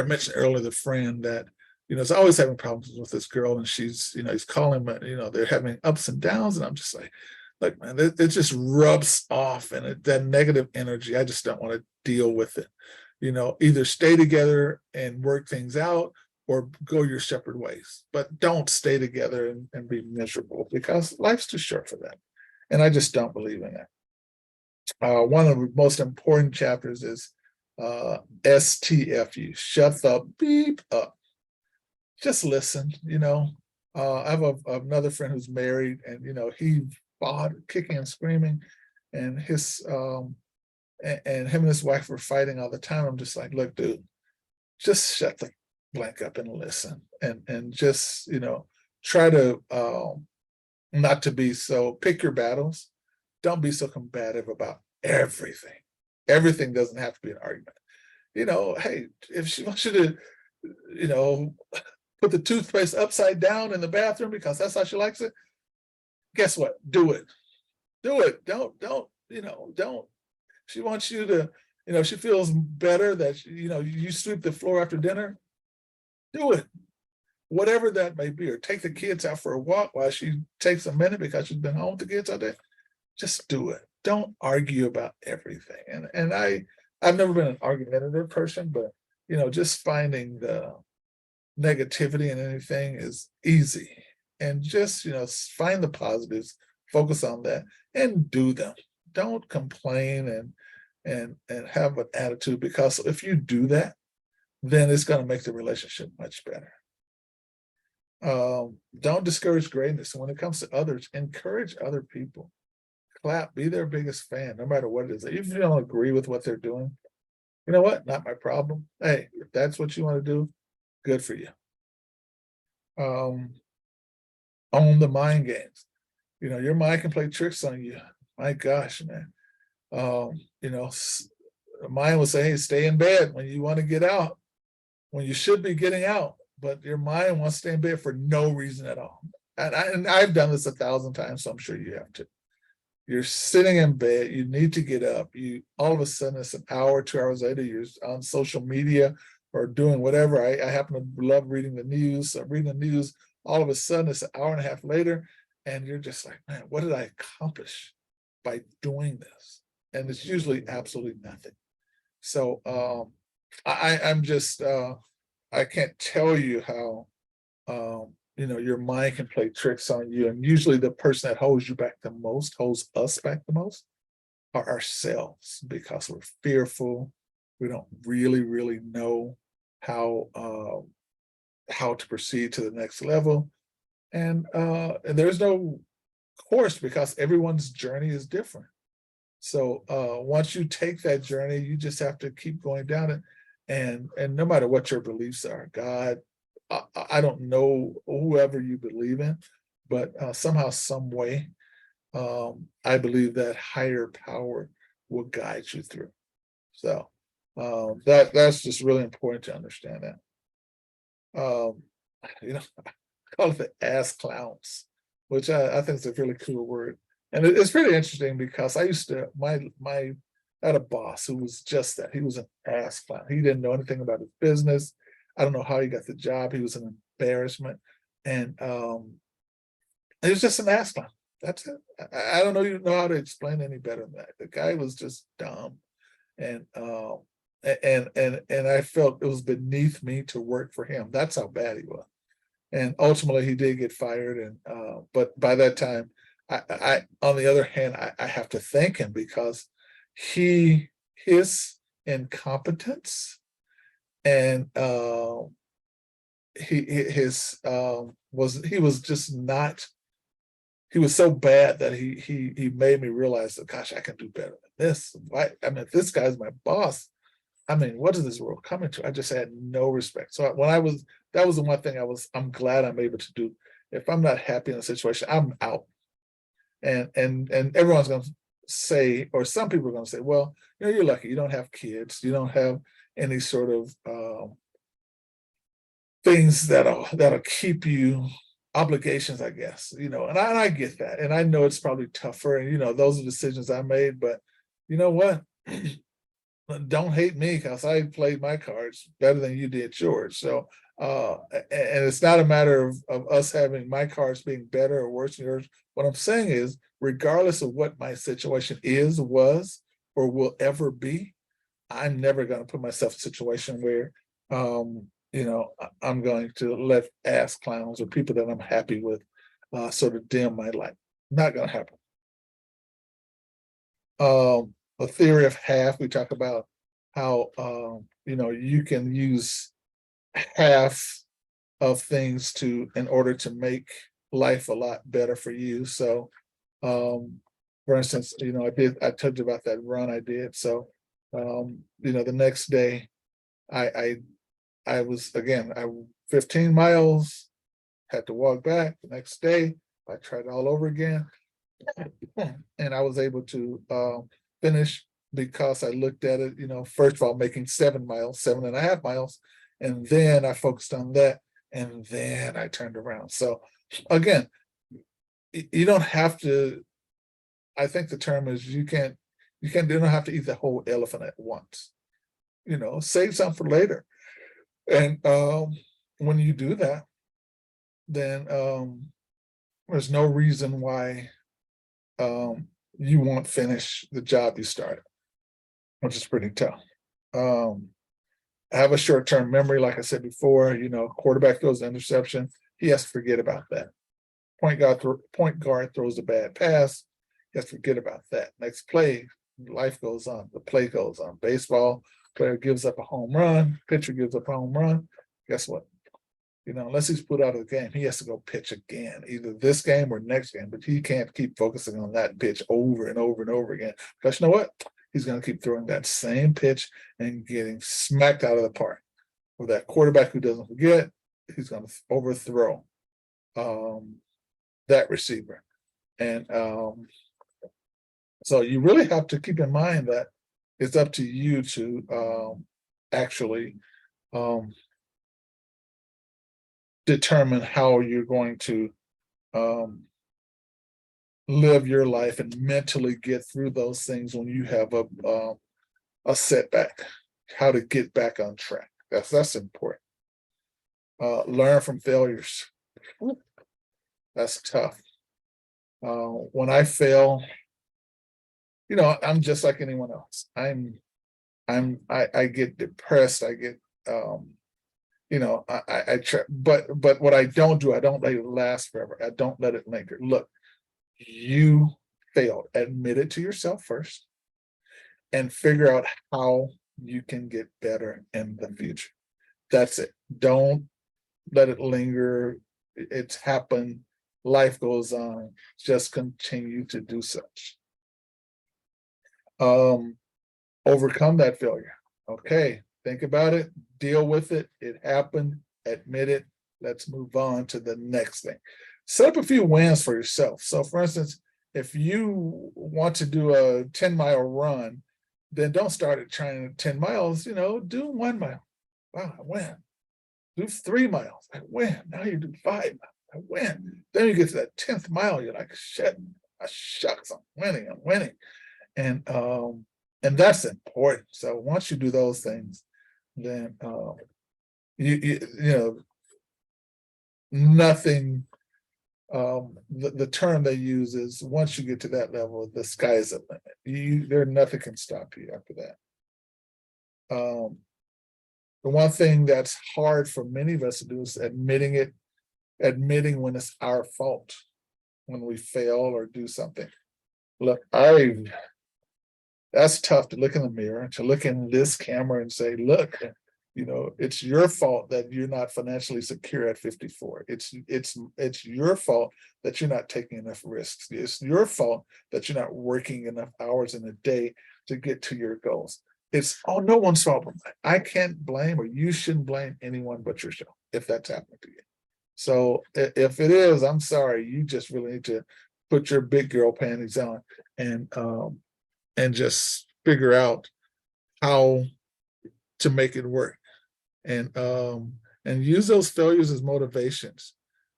S1: mentioned earlier the friend that is always having problems with this girl, and she's he's calling, but they're having ups and downs, and I'm just like, look, man, it just rubs off, and that negative energy, I just don't want to deal with it. Either stay together and work things out, or go your separate ways. But don't stay together and be miserable, because life's too short for that. And I just don't believe in that. One of the most important chapters is STFU, shut the beep up. Just listen. I have another friend who's married, and he fought, kicking and screaming, and and him and his wife were fighting all the time. I'm just like, look, dude, just shut the blank up and listen, and just try to not to be so, pick your battles. Don't be so combative about everything. Everything doesn't have to be an argument. Hey, if she wants you to, put the toothpaste upside down in the bathroom because that's how she likes it, guess what? Do it. Do it. Don't. She wants you to, she feels better that, you sweep the floor after dinner. Do it. Whatever that may be, or take the kids out for a walk while she takes a minute because she's been home with the kids all day. Just do it. Don't argue about everything. And I've never been an argumentative person, but just finding the negativity in anything is easy. And just find the positives, focus on that, and do them. Don't complain and have an attitude, because if you do that, then it's going to make the relationship much better. Don't discourage greatness. And when it comes to others, encourage other people. Clap, be their biggest fan, no matter what it is. If you don't agree with what they're doing, you know what? Not my problem. Hey, if that's what you want to do, good for you. Own the mind games. Your mind can play tricks on you. My gosh, man. The mind will say, hey, stay in bed when you want to get out, when you should be getting out. But your mind wants to stay in bed for no reason at all. And I've done this 1,000 times, so I'm sure you have too. You're sitting in bed, you need to get up. You all of a sudden, it's an hour, 2 hours later, you're on social media or doing whatever. I happen to love reading the news. So I'm reading the news. All of a sudden, it's an hour and a half later, and you're just like, man, what did I accomplish by doing this? And it's usually absolutely nothing. So I'm just I can't tell you how your mind can play tricks on you. And usually the person that holds you back the most, holds us back the most, are ourselves, because we're fearful. We don't really know how to proceed to the next level. And there's no course, because everyone's journey is different. So once you take that journey, you just have to keep going down it. And no matter what your beliefs are, God, I don't know whoever you believe in, but somehow, some way, I believe that higher power will guide you through. So that's just really important to understand that. I call it the ass clowns, which I think is a really cool word. And it's pretty interesting, because I used to my I had a boss who was just that. He was an ass clown. He didn't know anything about his business. I don't know how he got the job. He was an embarrassment. And he was just an ass clown. That's it. I don't know you know how to explain any better than that. The guy was just dumb. And and I felt it was beneath me to work for him. That's how bad he was. And ultimately he did get fired. And but by that time, I on the other hand, I have to thank him, because his incompetence and he was just not, he was so bad that he made me realize that, gosh, I can do better than this. I mean, if this guy's my boss, I mean, what is this world coming to? I just had no respect. So that was the one thing I'm glad I'm able to do. If I'm not happy in a situation, I'm out. And everyone's going to say, or some people are going to say, well, you're lucky. You don't have kids. You don't have any sort of things that'll keep you, obligations, I guess. And I get that, and I know it's probably tougher. And those are decisions I made. But you know what? Don't hate me, because I played my cards better than you did yours. So and it's not a matter of us having my cards being better or worse than yours. What I'm saying is, regardless of what my situation is, was, or will ever be, I'm never going to put myself in a situation where I'm going to let ass clowns or people that I'm happy with sort of dim my light. Not going to happen. A theory of half, we talk about how you can use half of things in order to make life a lot better for you. So for instance, I told you about that run I did. So the next day I was, again, 15 miles, had to walk back. The next day I tried all over again, and I was able to finish, because I looked at it, first of all, making 7.5 miles, and then I focused on that, and then I turned around. So again, you don't have to, I think the term is, you don't have to eat the whole elephant at once. Save some for later. And when you do that, then there's no reason why you won't finish the job you started, which is pretty tough. I have a short-term memory, like I said before. Quarterback throws an interception, he has to forget about that. Point guard throws a bad pass, he has to forget about that. Next play, life goes on, the play goes on. Baseball, player gives up a home run, pitcher gives up a home run. Guess what? Unless he's put out of the game, he has to go pitch again, either this game or next game. But he can't keep focusing on that pitch over and over and over again, because you know what? He's going to keep throwing that same pitch and getting smacked out of the park. With that quarterback who doesn't forget, he's going to overthrow that receiver. And so you really have to keep in mind that it's up to you to actually determine how you're going to live your life and mentally get through those things when you have a setback. How to get back on track. That's important. Learn from failures. That's tough. When I fail, I'm just like anyone else. I get depressed. I get I try, but what I don't do, I don't let it last forever. I don't let it linger. Look, you failed. Admit it to yourself first and figure out how you can get better in the future. That's it. Don't let it linger. It's happened. Life goes on. Just continue to do such. Overcome that failure. Okay, think about it, deal with it. It happened, admit it. Let's move on to the next thing. Set up a few wins for yourself. So, for instance, if you want to do a 10-mile run, then don't start at trying 10 miles, do 1 mile. Wow, I win. Do 3 miles. I win. Now you do 5 miles. I win. Then you get to that 10th mile, you're like, shit, shucks, I'm winning. And that's important. So once you do those things, then nothing. The term they use is once you get to that level, the sky is the limit. Nothing can stop you after that. The one thing that's hard for many of us to do is admitting when it's our fault, when we fail or do something. Look, that's tough to look in the mirror, to look in this camera and say, look, it's your fault that you're not financially secure at 54. It's your fault that you're not taking enough risks. It's your fault that you're not working enough hours in a day to get to your goals. It's no one's fault. I can't blame, or you shouldn't blame anyone but yourself if that's happening to you. So if it is, I'm sorry, you just really need to put your big girl panties on and just figure out how to make it work, and use those failures as motivations.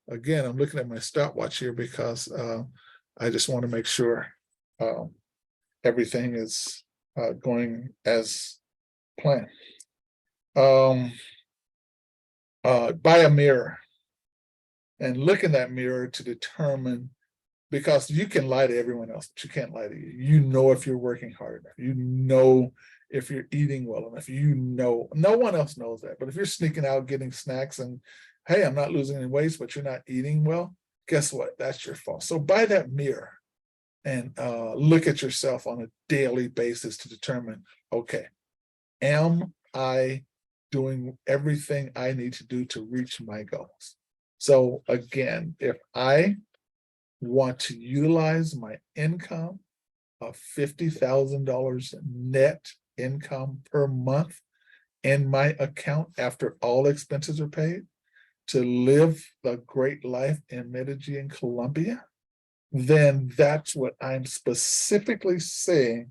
S1: Again, I'm looking at my stopwatch here because I just want to make sure everything is going as planned. Buy a mirror and look in that mirror to determine, because you can lie to everyone else, but you can't lie to you. You know if you're working hard enough. You know if you're eating well enough. No one else knows that. But if you're sneaking out getting snacks and, hey, I'm not losing any weight, but you're not eating well, guess what? That's your fault. So buy that mirror and look at yourself on a daily basis to determine, okay, am I doing everything I need to do to reach my goals? So again, if I want to utilize my income of $50,000 net income per month in my account after all expenses are paid to live the great life in Medellin, Colombia, then that's what I'm specifically saying.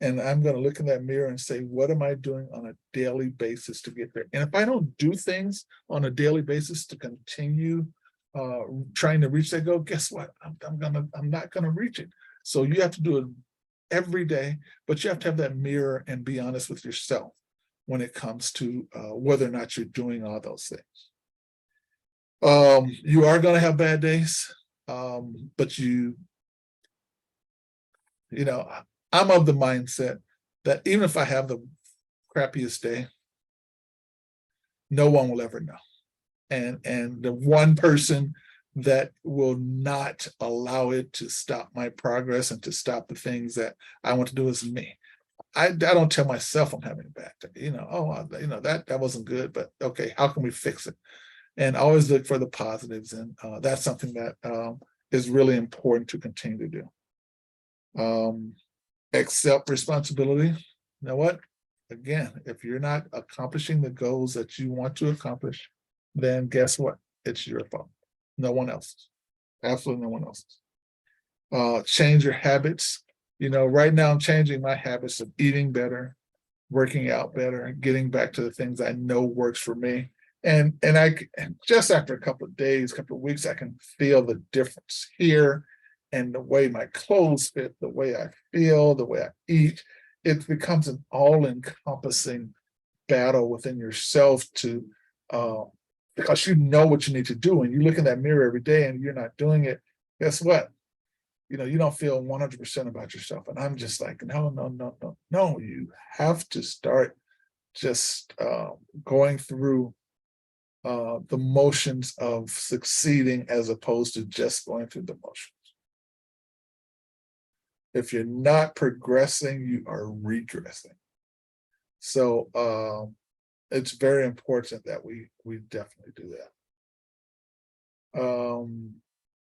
S1: And I'm going to look in that mirror and say, what am I doing on a daily basis to get there? And if I don't do things on a daily basis to continue trying to reach that goal, guess what? I'm not gonna reach it. So you have to do it every day, but you have to have that mirror and be honest with yourself when it comes to whether or not you're doing all those things. You are going to have bad days, but I'm of the mindset that even if I have the crappiest day, no one will ever know. And the one person that will not allow it to stop my progress and to stop the things that I want to do is me. I don't tell myself I'm having a bad day. That wasn't good, but okay, how can we fix it? And always look for the positives, and that's something that is really important to continue to do. Accept responsibility. You know what? Again, if you're not accomplishing the goals that you want to accomplish, then guess what? It's your fault. No one else's. Absolutely no one else's. Change your habits. Right now I'm changing my habits of eating better, working out better, getting back to the things I know works for me. And just after a couple of days, couple of weeks, I can feel the difference here, and the way my clothes fit, the way I feel, the way I eat. It becomes an all-encompassing battle within yourself to because you know what you need to do, and you look in that mirror every day and you're not doing it. Guess what? You don't feel 100% about yourself. And I'm just like, no. You have to start just going through the motions of succeeding as opposed to just going through the motions. If you're not progressing, you are regressing. So it's very important that we definitely do that.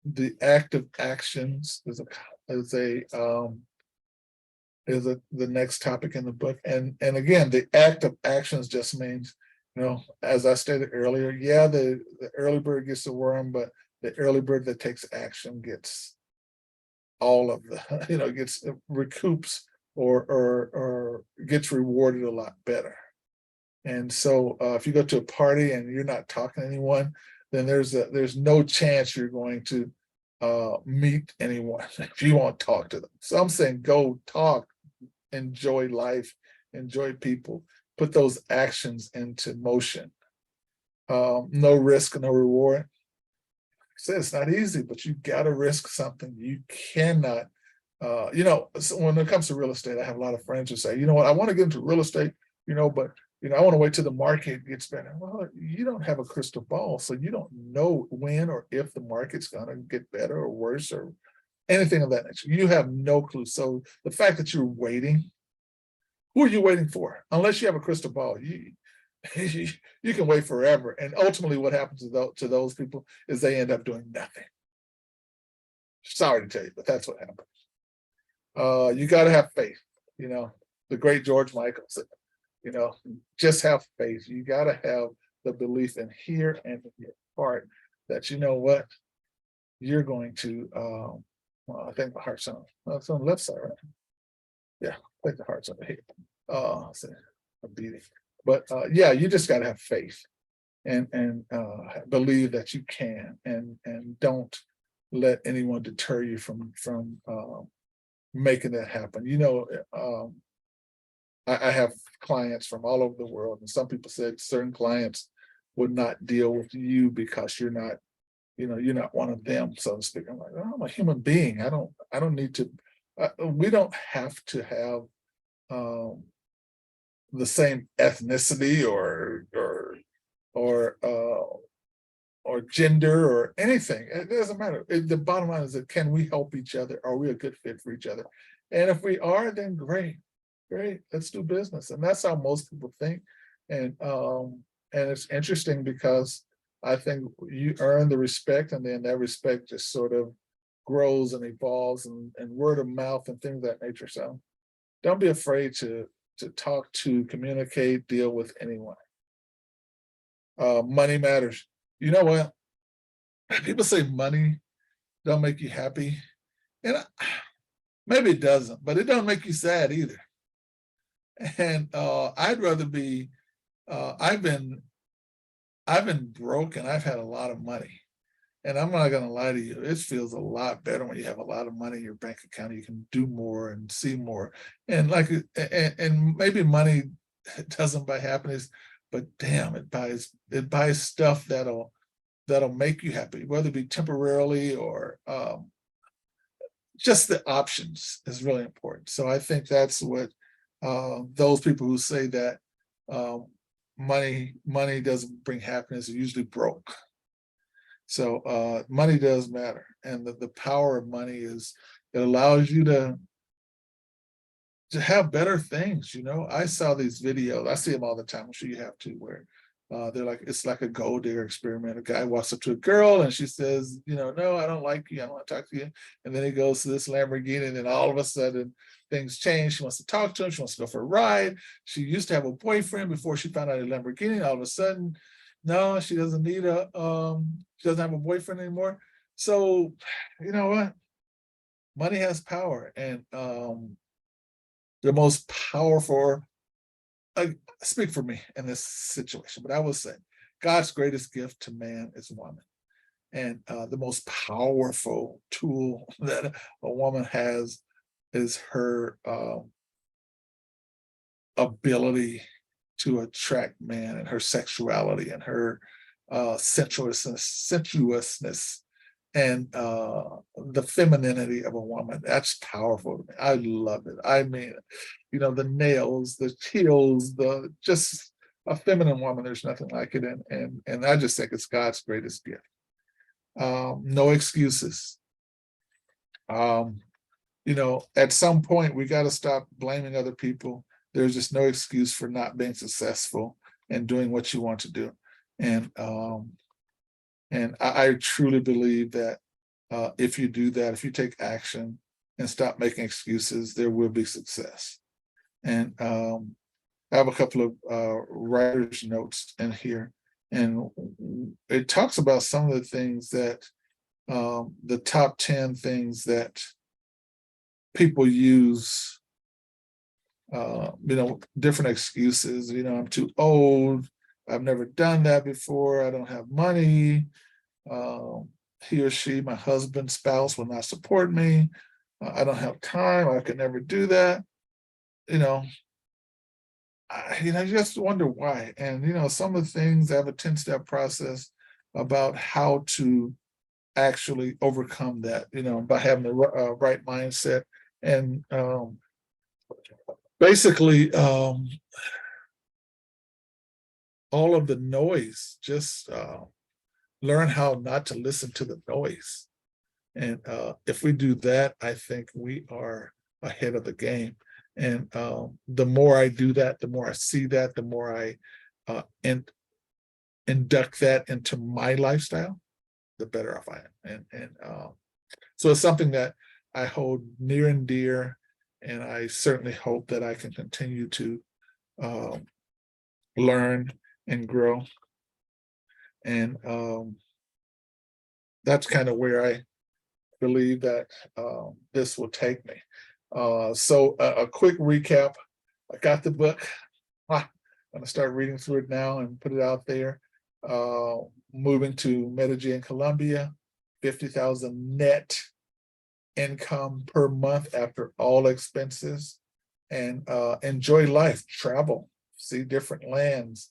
S1: The active actions is the next topic in the book, and again, the act of actions just means, as I stated earlier, yeah, the early bird gets the worm, but the early bird that takes action gets all of the, gets recoups or gets rewarded a lot better. And so if you go to a party and you're not talking to anyone, then there's no chance you're going to meet anyone if you won't talk to them. So I'm saying go talk, enjoy life, enjoy people, put those actions into motion. No risk, no reward. Like I said, it's not easy, but you got to risk something. You cannot, so when it comes to real estate, I have a lot of friends who say, you know what, I want to get into real estate, but I want to wait till the market gets better. Well, you don't have a crystal ball, so you don't know when or if the market's going to get better or worse or anything of that nature. You have no clue. So the fact that you're waiting, who are you waiting for? Unless you have a crystal ball, you can wait forever. And ultimately what happens to those people is they end up doing nothing. Sorry to tell you, but that's what happens. You got to have faith. The great George Michael said, just have faith. You got to have the belief in here and in your heart that what you're going to. I think the heart's on. It's on the left side, right? Yeah, I think the heart's on the head. So a beating, but yeah, you just got to have faith and believe that you can, and don't let anyone deter you from making that happen. I have clients from all over the world, and some people said certain clients would not deal with you because you're not, you're not one of them, so to speak. I'm like, oh, I'm a human being. I don't need to. We don't have to have the same ethnicity or gender or anything. It doesn't matter. The bottom line is that, can we help each other? Are we a good fit for each other? And if we are, then great. Let's do business. And that's how most people think. And it's interesting because I think you earn the respect, and then that respect just sort of grows and evolves, and word of mouth and things of that nature. So don't be afraid to talk, to communicate, deal with anyone. Money matters. You know what? People say money don't make you happy, and maybe it doesn't, but it don't make you sad either. And I'd rather be. I've been broke, and I've had a lot of money, and I'm not going to lie to you. It feels a lot better when you have a lot of money in your bank account. You can do more and see more, and and maybe money doesn't buy happiness, but damn, it buys stuff that'll make you happy, whether it be temporarily or just the options is really important. So I think that's what those people who say that money doesn't bring happiness are usually broke. So money does matter, and the power of money is it allows you to have better things. I saw these videos. I see them all the time. I'm sure you have too, where they're like, it's like a gold digger experiment. A guy walks up to a girl and she says, no, I don't like you. I don't want to talk to you. And then he goes to this Lamborghini, and then all of a sudden things change. She wants to talk to him. She wants to go for a ride. She used to have a boyfriend before she found out a Lamborghini. All of a sudden, no, she doesn't need she doesn't have a boyfriend anymore. So, you know what? Money has power, and the most powerful, I speak for me in this situation, but I will say God's greatest gift to man is woman. And the most powerful tool that a woman has is her ability to attract man, and her sexuality, and her sensuousness, and the femininity of a woman. That's powerful to me. I love it. I mean, the nails, the heels, a feminine woman. There's nothing like it. And I just think it's God's greatest gift. No excuses. At some point we got to stop blaming other people. There's just no excuse for not being successful and doing what you want to do. And I truly believe that if you do that, if you take action and stop making excuses, there will be success. And I have a couple of writer's notes in here, and it talks about some of the things that the top 10 things that people use, different excuses. I'm too old. I've never done that before. I don't have money. He or she, my husband, spouse, will not support me. I don't have time. I could never do that. You just wonder why. And some of the things, I have a 10-step process about how to actually overcome that. By having the right mindset. And basically, all of the noise, just learn how not to listen to the noise. And if we do that, I think we are ahead of the game. And the more I do that, the more I see that, the more I induct that into my lifestyle, the better off I am. And so it's something that I hold near and dear, and I certainly hope that I can continue to learn and grow. And that's kind of where I believe that this will take me. So a quick recap. I got the book. I'm going to start reading through it now and put it out there. Moving to Medellin, Colombia, 50,000 net income per month after all expenses, and enjoy life, travel, see different lands,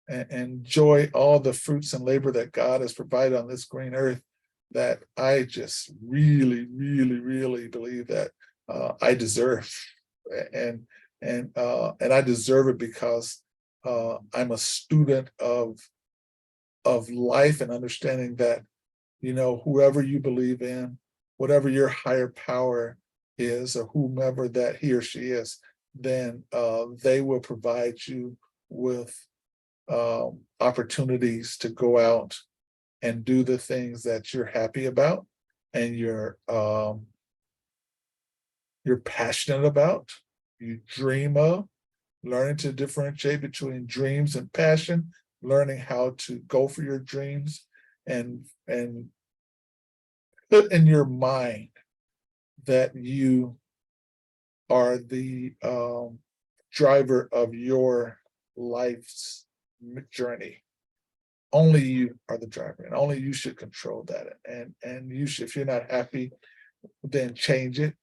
S1: and enjoy all the fruits and labor that God has provided on this green earth, that I just really, really, really believe that I deserve. And I deserve it because I'm a student of life, and understanding that, whoever you believe in, whatever your higher power is, or whomever that he or she is, then they will provide you with opportunities to go out and do the things that you're happy about and you're passionate about, you dream of. Learning to differentiate between dreams and passion, learning how to go for your dreams, and put in your mind that you are the driver of your life's journey. Only you are the driver, and only you should control that. And you should, if you're not happy, then change it.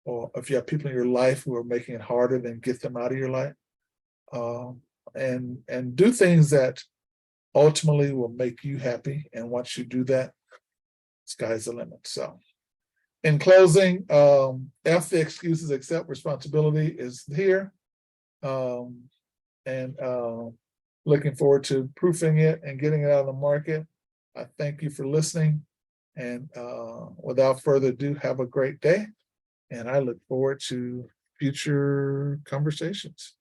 S1: Or if you have people in your life who are making it harder, then get them out of your life. And do things that ultimately will make you happy. And once you do that, sky's the limit. So in closing, F the excuses, accept responsibility is here. And looking forward to proofing it and getting it out of the market. I thank you for listening. And without further ado, have a great day. And I look forward to future conversations.